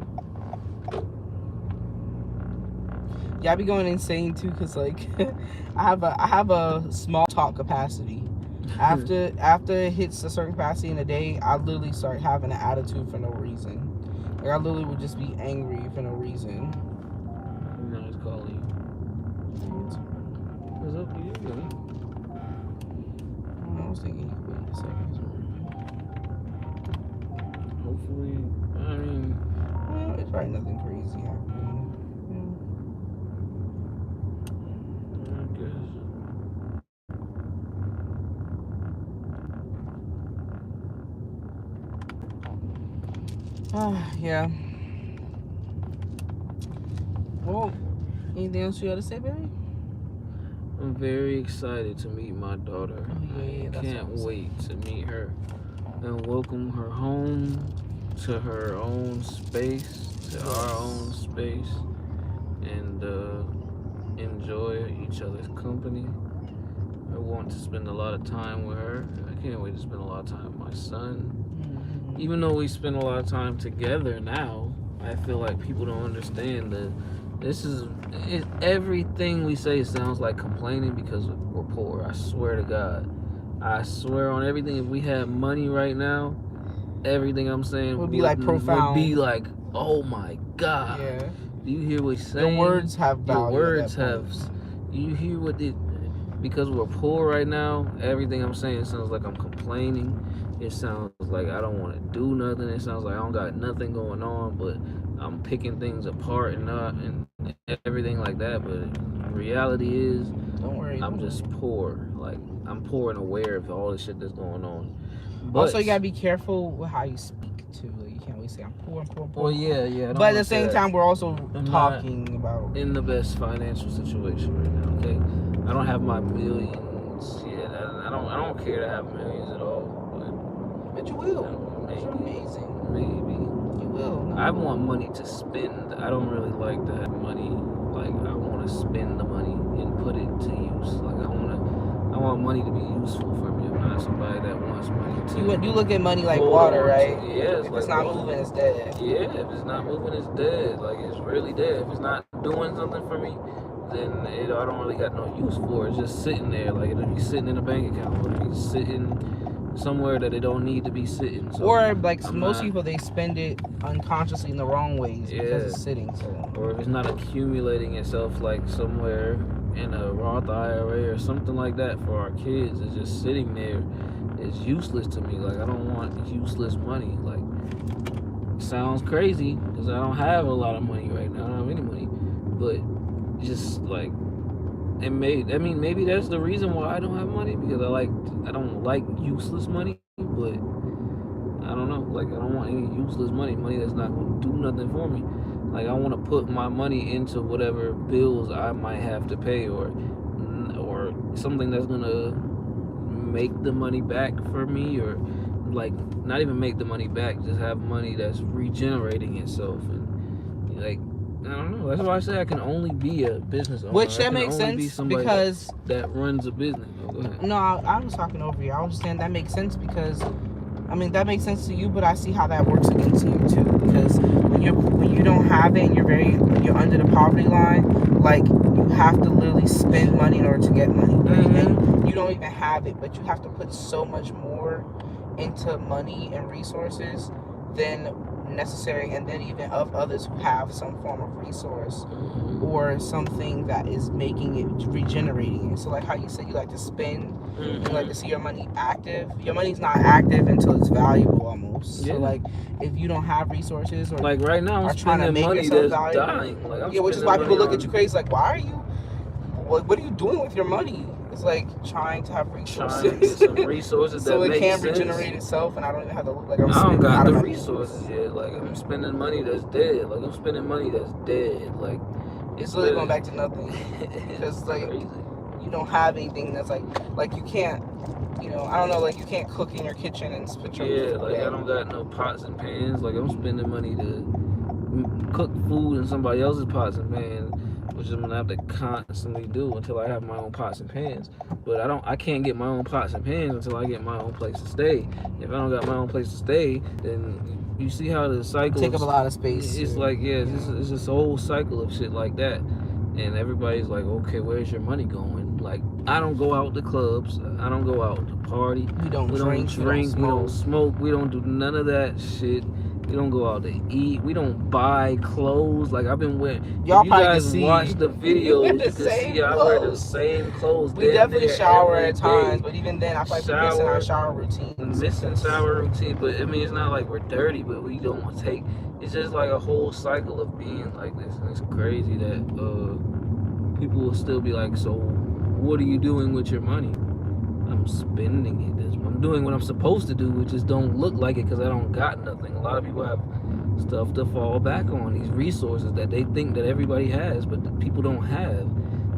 Yeah, I be going insane too, cause like I have a small talk capacity. After it hits a certain capacity in a day, I literally start having an attitude for no reason. Like I literally would just be angry for no reason. No, it's calling you. What's up to you, man? I was thinking you could wait a second. Hopefully, I mean, Well, it's probably nothing crazy happening. I guess. Yeah. Well, anything else you got to say, baby? I'm very excited to meet my daughter. Oh, yeah, I that's can't awesome. wait to meet her and welcome her home to her own space, to our own space, and enjoy each other's company. I want to spend a lot of time with her. I can't wait to spend a lot of time with my son. Even though we spend a lot of time together now, I feel like people don't understand that everything we say sounds like complaining because we're poor. I swear to God. I swear on everything. If we had money right now, everything I'm saying Would be like profound. Would be like, oh my God. Yeah. Do you hear what he's saying? Your words have value. Your words have. You hear what it? Because we're poor right now, everything I'm saying sounds like I'm complaining. It sounds like I don't want to do nothing. It sounds like I don't got nothing going on, but I'm picking things apart and everything like that. But reality is, Don't worry. I'm just poor. Like I'm poor and aware of all the shit that's going on. But, Also, you gotta be careful with how you speak too. Like, you can't always say I'm poor. Well, yeah. But at the same time, we're also talking about in the best financial situation right now. Okay, I don't have my millions yet. I don't care to have millions at all. But you will. Maybe. You're amazing. Maybe. You will. I want money to spend. I don't really like to have money. Like I want to spend the money and put it to use. Like I want money to be useful for me. I'm not somebody that wants money to. You look at money like hold water, on to. right? Yeah, If like it's not water. moving, it's dead. Yeah, if it's not moving, it's dead. Like it's really dead. If it's not doing something for me, then I don't really got no use for it. It's just sitting there. Like it'll be sitting in a bank account. It'll be sitting somewhere that it don't need to be sitting. So Or like I'm most not- people, they spend it unconsciously in the wrong ways because Yeah. it's sitting. So or if it's not accumulating itself like somewhere in a Roth IRA or something like that for our kids, it's just sitting there. It's useless to me. Like I don't want useless money. Like it sounds crazy because I don't have a lot of money right now. I don't have any money, but just like maybe that's the reason why I don't have money, because I don't like useless money. But I don't money, useless money that's not going to do nothing for me. Like, I want to put my money into whatever bills I might have to pay, or something that's going to make the money back for me, or like not even make the money back, just have money that's regenerating itself. And like, I don't know, that's why I say I can only be a business owner. Which that makes sense because that runs a business. Oh, go ahead. No, I was talking over you. I was saying that makes sense because, I mean, that makes sense to you, but I see how that works against you too. Because when you don't have it, and you're under the poverty line. Like, you have to literally spend money in order to get money. Mm-hmm. And you don't even have it, but you have to put so much more into money and resources than necessary, and then even of others who have some form of resource or something that is making it, regenerating it. So like how you said you like to spend, you like to see your money active. Your money's not active until it's valuable almost. Yeah. So like if you don't have resources, or like right now I'm trying to spending make money yourself that's valuable. dying. Like, Yeah, which is why people look at you crazy like, why are you, what are you doing with your money? It's like trying to have resources. Trying to get some resources so that it can sense. regenerate itself, and I don't even have to look like I'm I don't spending got out the of my resources yet. Like, I'm spending money that's dead. Like, I'm spending money that's dead. Like, It's really going back to nothing. Because like crazy. you don't have anything that's like you can't, you know, I don't know, like you can't cook in your kitchen and put your Yeah, like I don't got no pots and pans. Like, I'm spending money to cook food in somebody else's pots and pans, which I'm gonna have to constantly do until I have my own pots and pans. But I can't get my own pots and pans until I get my own place to stay. If I don't got my own place to stay, then you see how the cycle take up a lot of space. It's like, yeah, it's this whole cycle of shit like that. And everybody's like, okay, where's your money going? Like, I don't go out to clubs. I don't go out to party. We don't drink. We don't smoke. We don't do none of that shit. We don't go out to eat. We don't buy clothes. Like, I've been wearing. Y'all if you probably guys can see. watch the videos, you can same see I wear the clothes. same clothes. We definitely shower at every times, day. but even then, I feel like we're missing our shower routines. Missing shower routine, but I mean, it's not like we're dirty, but we don't want to take. It's just like a whole cycle of being like this, and it's crazy that people will still be like, so what are you doing with your money? I'm spending it. I'm doing what I'm supposed to do, which just don't look like it because I don't got nothing. A lot of people have stuff to fall back on, these resources that they think that everybody has, but that people don't have.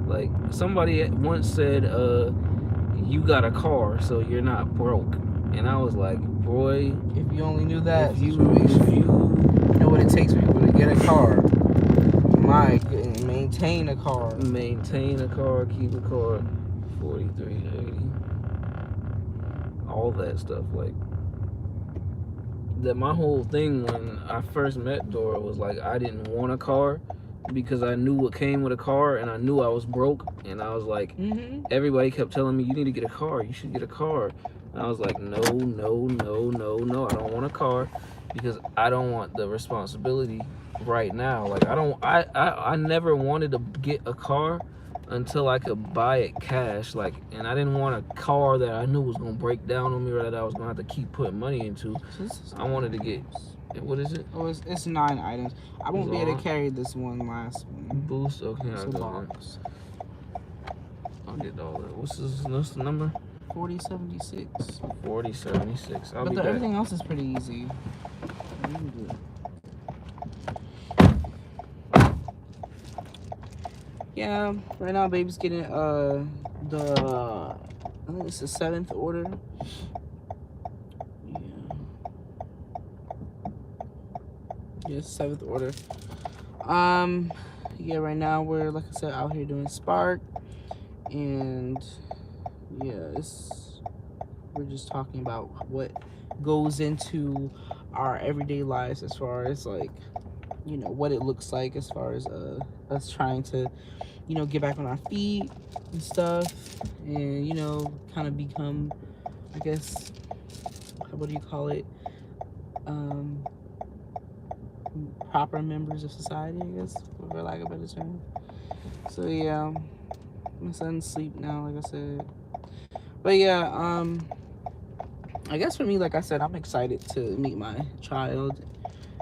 Like, somebody once said, you got a car, so you're not broke. And I was like, boy, If you only knew that, if you know what it takes for people to get a car, my goodness, maintain a car. Keep a car, 4380, all that stuff. Like, that my whole thing when I first met Dora was like, I didn't want a car because I knew what came with a car, and I knew I was broke, and I was like, everybody kept telling me, you need to get a car, you should get a car. And I was like, no, I don't want a car because I don't want the responsibility right now. Like, I never wanted to get a car until I could buy it cash. Like, and I didn't want a car that I knew was gonna break down on me, or that I was gonna have to keep putting money into. I wanted to get, what is it? Oh, it's 9 items. I won't be able to carry this last one. Boost. Okay, It's I'll a go box. I'll get all that. What's the number? 4076. 4076. I'll But be back. everything else is pretty easy. Yeah, right now baby's getting I think it's the 7th order. Yeah, 7th order. Yeah, right now we're, like I said, out here doing Spark, and yeah, we're just talking about what goes into our everyday lives as far as, like, you know, what it looks like as far as us trying to, you know, get back on our feet and stuff, and, you know, kind of become, I guess, what do you call it, proper members of society, I guess, for lack of a better term. So yeah, my son's asleep now, like I said. But yeah, I guess for me, like I said, I'm excited to meet my child.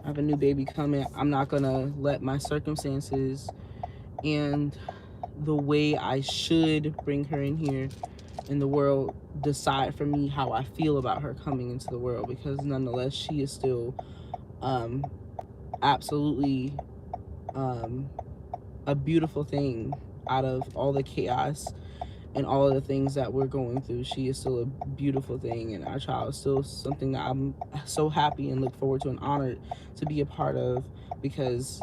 I have a new baby coming. I'm not gonna let my circumstances and the way I should bring her in here in the world decide for me how I feel about her coming into the world, because nonetheless she is still absolutely a beautiful thing out of all the chaos and all of the things that we're going through. She is still a beautiful thing, and our child is still something that I'm so happy and look forward to and honored to be a part of, because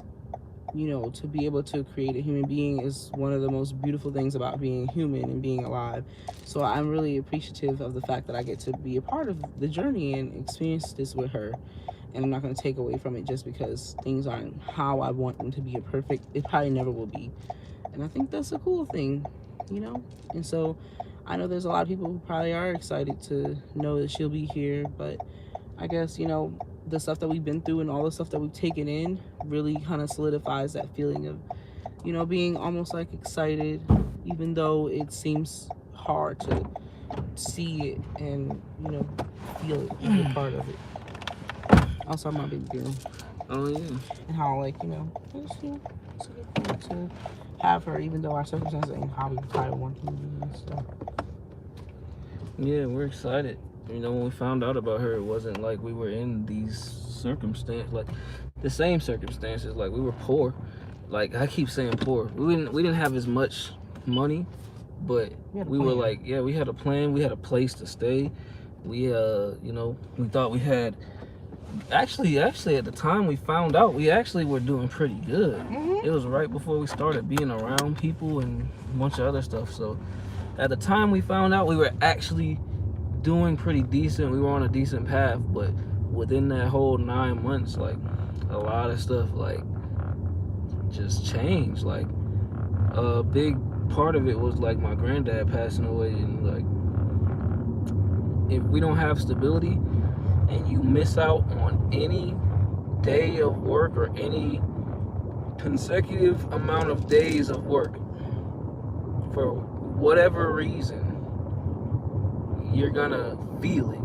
to be able to create a human being is one of the most beautiful things about being human and being alive. So I'm really appreciative of the fact that I get to be a part of the journey and experience this with her. And I'm not going to take away from it just because things aren't how I want them to be perfect. It probably never will be. And I think that's a cool thing, And so I know there's a lot of people who probably are excited to know that she'll be here. But I guess, the stuff that we've been through and all the stuff that we've taken in really kind of solidifies that feeling of, being almost like excited, even though it seems hard to see it and, feel it and be a part of it. Also, my baby girl. Oh, yeah. And how, it's good to have her, even though our circumstances ain't how we kind of want them to be and stuff. Yeah, we're excited. When we found out about her, it wasn't like we were in these circumstances, like the same circumstances. Like, we were poor. Like, I keep saying poor. We didn't have as much money, but we were like, yeah, we had a plan. We had a place to stay. We, we thought we had. Actually, at the time we found out, we actually were doing pretty good. Mm-hmm. It was right before we started being around people and a bunch of other stuff. So, at the time we found out, we were actually doing pretty decent. We were on a decent path, but within that whole 9 months, like, a lot of stuff like just changed. Like, a big part of it was like my granddad passing away, and like, if we don't have stability and you miss out on any day of work or any consecutive amount of days of work for whatever reason, you're gonna feel it.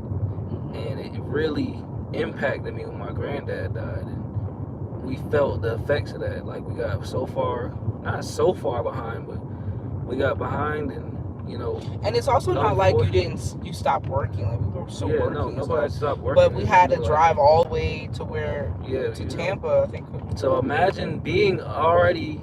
And it really impacted me when my granddad died, and we felt the effects of that. Like, we got not so far behind, but we got behind, and and it's also not like you stopped working. Like, we were still working. No, nobody stopped working. But we had to drive all the way to Tampa, I think. So imagine being already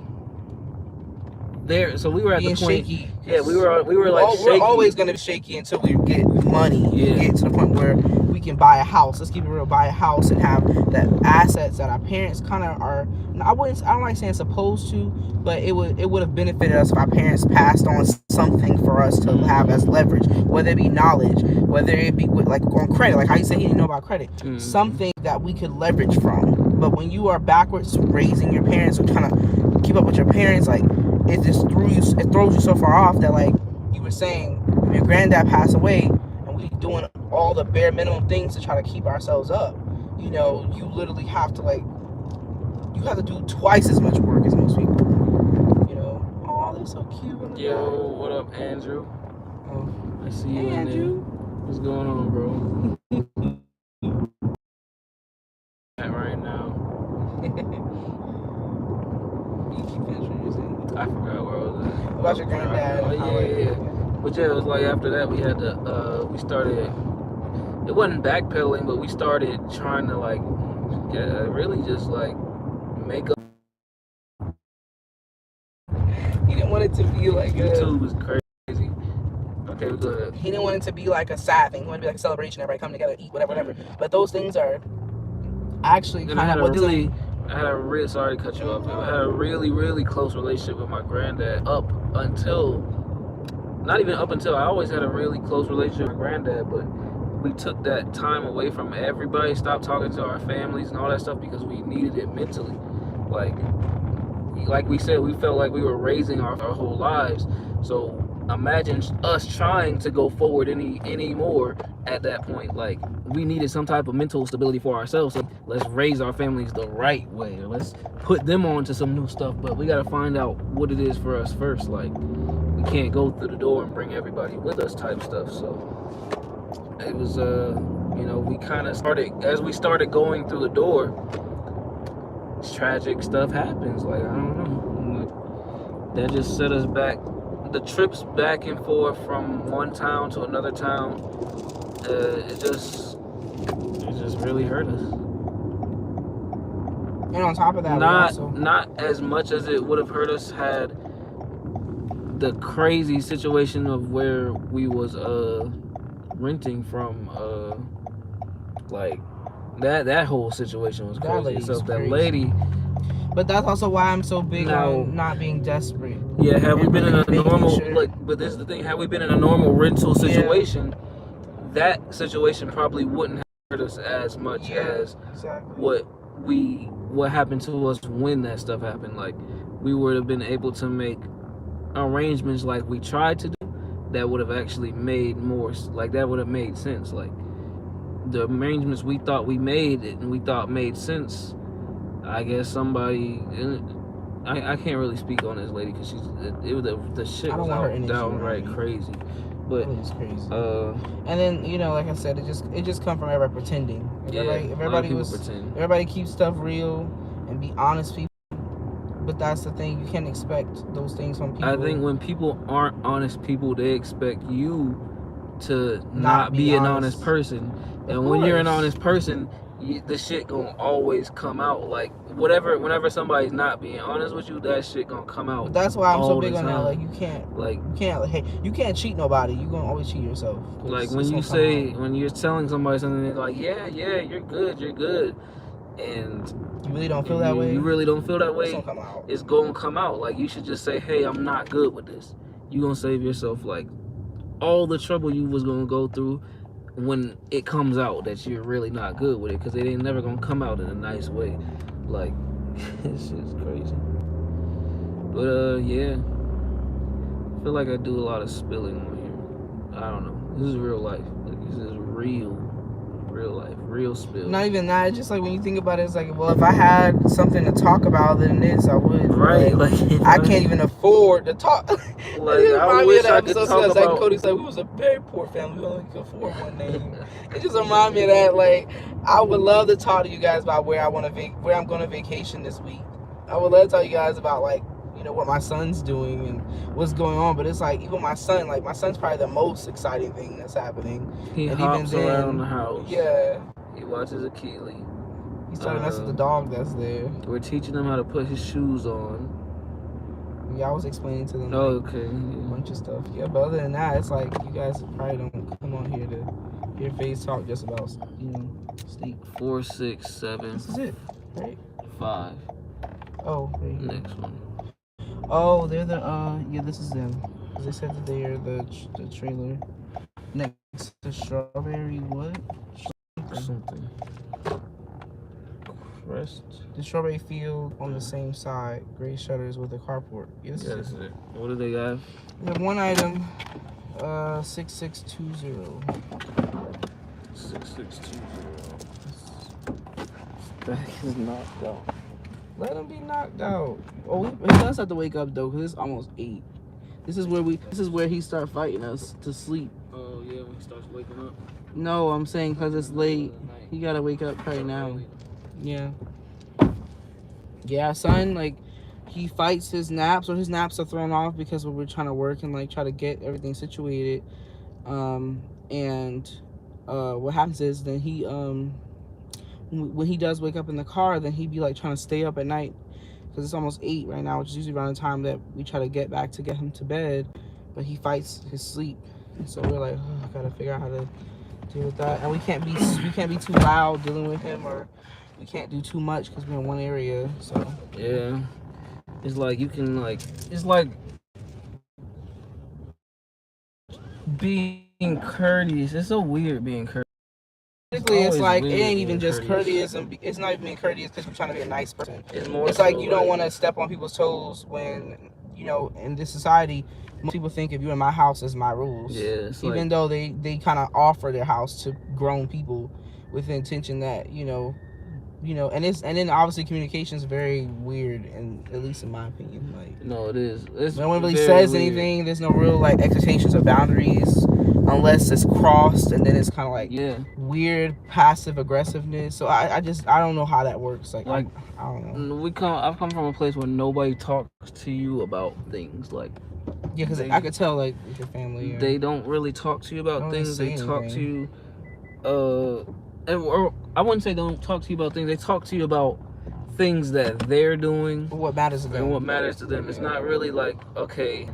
there. So we were at the point. Shaky. Yeah, we were like shaky. We're always gonna be shaky until we get money. Yeah. Get to the point where we can buy a house. Let's keep it real. Buy a house and have the assets that our parents kind of are. I don't like saying supposed to, but it would have benefited us if our parents passed on something for us to have as leverage, whether it be knowledge, whether it be like on credit, like how you say he didn't know about credit, something that we could leverage from. But when you are backwards raising your parents or trying to keep up with your parents, like, it just throws you so far off that, like you were saying, your granddad passed away and we doing all the bare minimum things to try to keep ourselves up. You literally have to do twice as much work as most people. Oh, they're so cute. Yo, what up, Andrew? Oh, I see you in Andrew. there. What's going on, bro? Right now. I forgot where I was at. About your granddad. Oh, yeah. But yeah, it was like after that we had to, we started, it wasn't backpedaling, but we started trying to like, really just like make up. He didn't want it to be like YouTube was crazy. Okay, go ahead. He didn't want it to be like a sad thing. He wanted it to be like a celebration, everybody come together, eat, whatever. But those things are actually kind of what I had a real, sorry to cut you off, I had a really, really close relationship with my granddad I always had a really close relationship with my granddad, but we took that time away from everybody, stopped talking to our families and all that stuff because we needed it mentally. Like we said, we felt like we were raising our whole lives. So imagine us trying to go forward any more at that point. Like, we needed some type of mental stability for ourselves. So let's raise our families the right way. Let's put them on to some new stuff. But we got to find out what it is for us first. Like, we can't go through the door and bring everybody with us type stuff. So it was, we kind of started, as we started going through the door, tragic stuff happens. Like, I don't know. That just set us back. The trips back and forth from one town to another town, it just really hurt us. And on top of that, not as much as it would have hurt us had the crazy situation of where we was renting from, like that whole situation was crazy. So that lady. But that's also why I'm so big Now, on not being desperate. Yeah, had we been in a making normal sure- but this is the thing, had we been in a normal rental situation, that situation probably wouldn't have hurt us as much as Exactly. what happened to us when that stuff happened. Like, we would have been able to make arrangements like we tried to do that would have actually made more, like, that would have made sense. Like, the arrangements we thought we made and we thought made sense, I guess somebody, I can't really speak on this lady because the shit I don't was want her energy downright around me. crazy. But It's crazy. and then like I said, it just come from everybody pretending. If everybody keeps stuff real and be honest people. But that's the thing, you can't expect those things from people. I think when people aren't honest people, they expect you to not be an honest person. And when you're an honest person, the shit gonna always come out. Like, whenever somebody's not being honest with you, that shit gonna come out. But that's why I'm so big on that. time. Like, you can't cheat nobody. You gonna always cheat yourself. Like, when you're telling somebody something, they're like, yeah, you're good, and you really don't feel that way. You really don't feel that way. It's gonna come out. It's gonna come out. Like, you should just say, hey, I'm not good with this. You gonna save yourself like all the trouble you was gonna go through when it comes out that you're really not good with it, because it ain't never gonna come out in a nice way. Like, this shit's crazy. But yeah, I feel like I do a lot of spilling on here. I don't know. This is real life. Like, this is real life, real spill. Not even that. It's just like, when you think about it, it's like, well, if I had something to talk about than this, I would. Right? Like I can't even afford to talk. Like, I wish I could talk about. Cody's like, we was a very poor family. We only could afford one name. It just reminds me of that. Like, I would love to talk to you guys about where I'm going to vacation this week. I would love to tell you guys about, like, what my son's doing and what's going on. But it's like, even my son's probably the most exciting thing that's happening. He and hops around the house. Yeah. He watches Achilles. He's starting to mess with the dog that's there. We're teaching him how to put his shoes on. Yeah, I was explaining to them. Oh, okay. A bunch of stuff. Yeah, but other than that, it's like, you guys probably don't come on here to hear FaZe talk just about, sleep. 4, 6, 7. This is it, right? 5. Oh, there you go. Next one. Oh, they're the yeah, this is them. 'Cause they said that they are the trailer next to Strawberry what? Something. Crest. The Strawberry Field on the same side. Gray shutters with a carport. Yes. Yeah, that's it. What do they have? We have one item. 6620. 6620. Stack is knocked out. Let him be knocked out. Oh, he does have to wake up though, because it's almost 8. This is where he start fighting us to sleep. Oh yeah, when he starts waking up. No, I'm saying because it's late. He gotta wake up right now. Yeah. Yeah, son. Like, he fights his naps, or his naps are thrown off because we're trying to work and like try to get everything situated. And what happens is then he when he does wake up in the car, then he'd be like trying to stay up at night because it's almost 8 right now, which is usually around the time that we try to get him to bed. But he fights his sleep, and so we're like, oh, I gotta figure out how to deal with that. And we can't be too loud dealing with him, or we can't do too much because we're in one area. So yeah, it's like you can it's like being courteous. It's so weird being courteous. basically, it's like, it ain't even just courteous, and it's not even being courteous because you're trying to be a nice person. It's like you don't want to step on people's toes when, in this society, most people think if you're in my house, it's my rules. Yeah, even though they kind of offer their house to grown people with the intention that, and then obviously communication is very weird, and at least in my opinion, like, no, it is. No one really says weird. anything. There's no real like expectations or boundaries unless it's crossed, and then it's kind of like weird passive aggressiveness. So I don't know how that works. Like I don't know. I've come from a place where nobody talks to you about things, like. Yeah, because I could tell, like, with your family. They don't really talk to you about things. They talk to you, or I wouldn't say they don't talk to you about things. They talk to you about things that they're doing What matters to them? and what matters to them. It's not really like, okay,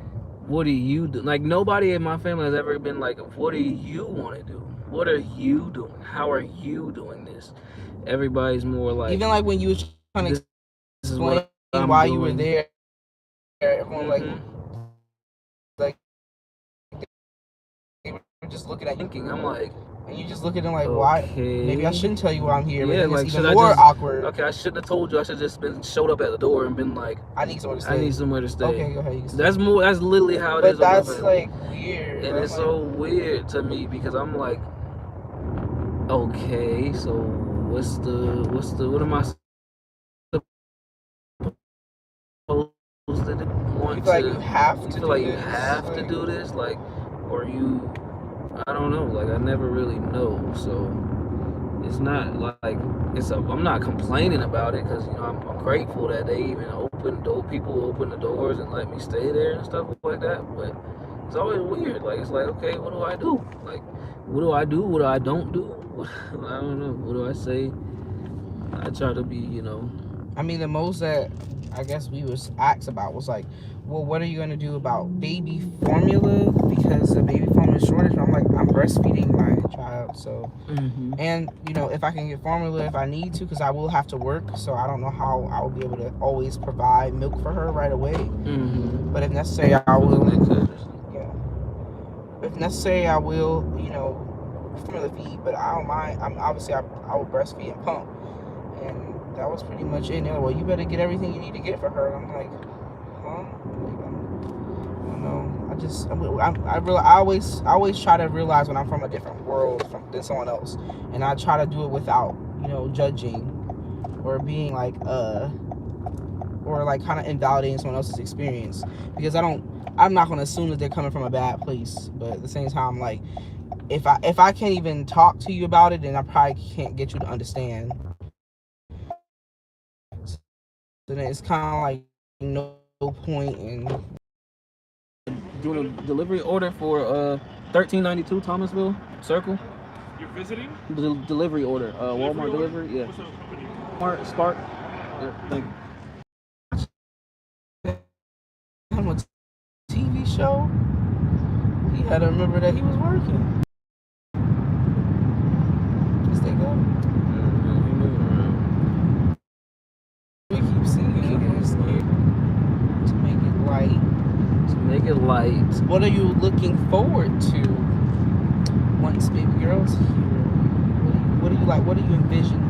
what do you do? Like, nobody in my family has ever been like, what do you want to do? What are you doing? How are you doing this? Everybody's more like, Even like when you was trying to this is explain what I'm why you were doing. there, everyone like they were just looking at you, Thinking, I'm like, and you just look at them like, why? okay. Maybe I shouldn't tell you why I'm here. Yeah, But like, it's should even I more just- awkward. Okay, I shouldn't have told you. I should have just been showed up at the door and been like, I need somewhere to stay. I need somewhere to stay. Okay, go ahead. You can stay. That's more. That's literally how it is. But with my that's family. like weird. And That's it's like, so weird to me because I'm like, okay, so what am I supposed to do? you feel like you have to. You feel do like you this? have to Like, do this, like, or you, I don't know, like I never really know. So it's not like I'm not complaining about it because I'm grateful that they even people open the doors and let me stay there and stuff like that. But it's always weird. Like, it's like, okay, what do I do? Like, what do I do? What do I don't do? I don't know. What do I say? I try to be, I mean, the most that I guess we was asked about was like, well, what are you gonna do about baby formula because the baby formula shortage? I'm like, I'm breastfeeding my child, so and if I can get formula if I need to, because I will have to work, so I don't know how I will be able to always provide milk for her right away. But if necessary, I will. Yeah. If necessary, I will. Formula feed, but I don't mind. I will breastfeed and pump, and that was pretty much it. And they're like, well, you better get everything you need to get for her. And I'm like, huh? I don't know. I always try to realize when I'm from a different world than someone else, and I try to do it without judging or being like or like kind of invalidating someone else's experience, because I'm not gonna assume that they're coming from a bad place, but at the same time, like, if I can't even talk to you about it, then I probably can't get you to understand. So then it's kind of like no point in doing a delivery order for 1392 Thomasville Circle. You're visiting? Delivery order. Walmart order? delivery. Yeah. What's up, company? Walmart Spark. Yeah, thank you. him a TV show. He had to remember that he was working. Yes, they go. We keep singing this to make it light. To make it light. What are you looking forward to once baby girl's here? What do you like? What do you envision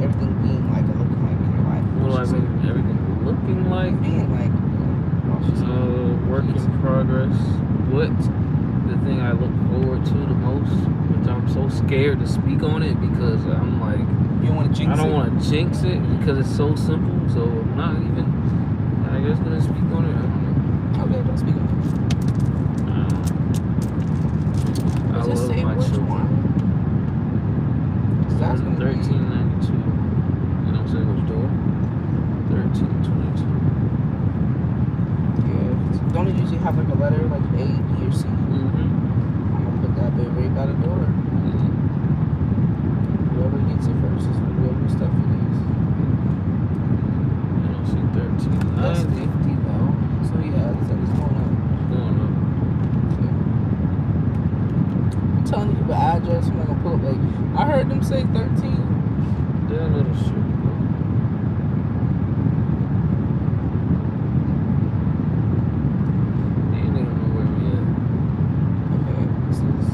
everything being like or looking like in your life? What do I think everything looking like? Being like, Work in progress. What the thing I look forward to the most, which I'm so scared to speak on it because I'm like, you don't want to jinx it. I don't want to jinx it because it's so simple. So I'm not even, I guess, gonna speak on it. I don't know. Okay, don't speak on it. I Just love say my which children. one. 'Cause that's gonna be 1392. You don't say which door. 1322. Yeah. Don't it usually have like a letter like A, B, or C? I'm gonna put that bit right by the door. Whoever gets it first is whoever stuff it is. I don't see 13. That's 50 though. So yeah, it's going up. Going up. I'm telling you the address. I'm not gonna pull up like I heard them say 13. That little shit. You don't know where we at. Okay, this is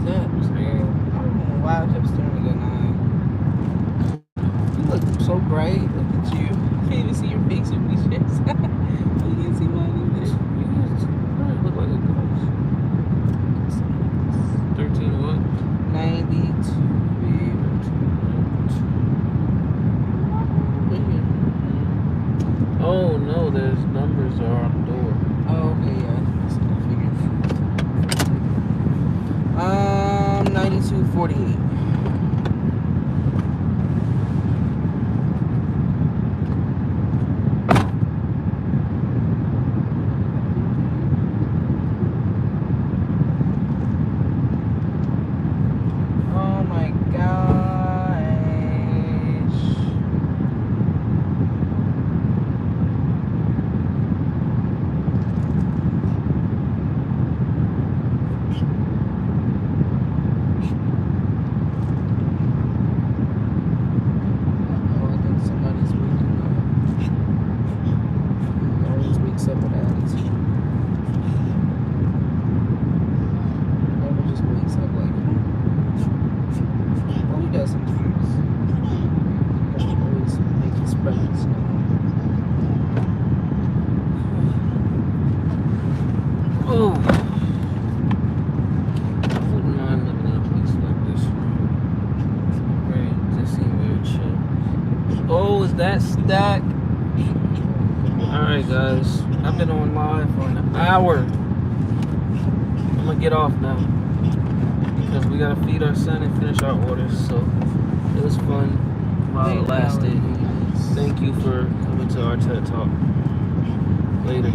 that. I don't know why I kept staring at that 9. You look so bright. Look at you. I can't even see your face with these shits. You can't see mine either. You look like a ghost. 13 what? 92. Oh no, there's numbers are on the door. Oh, okay, yeah. That's what I figured. 9248. Oh my gosh. Please. Oh. I wouldn't mind living in a place like this. Right, just seem very chill. Oh, is that Stack? Alright guys, I've been on live for an hour. I'm gonna get off now because we gotta feed our son and finish our orders. So it was fun while it lasted. Thank you for coming to our TED Talk. Later.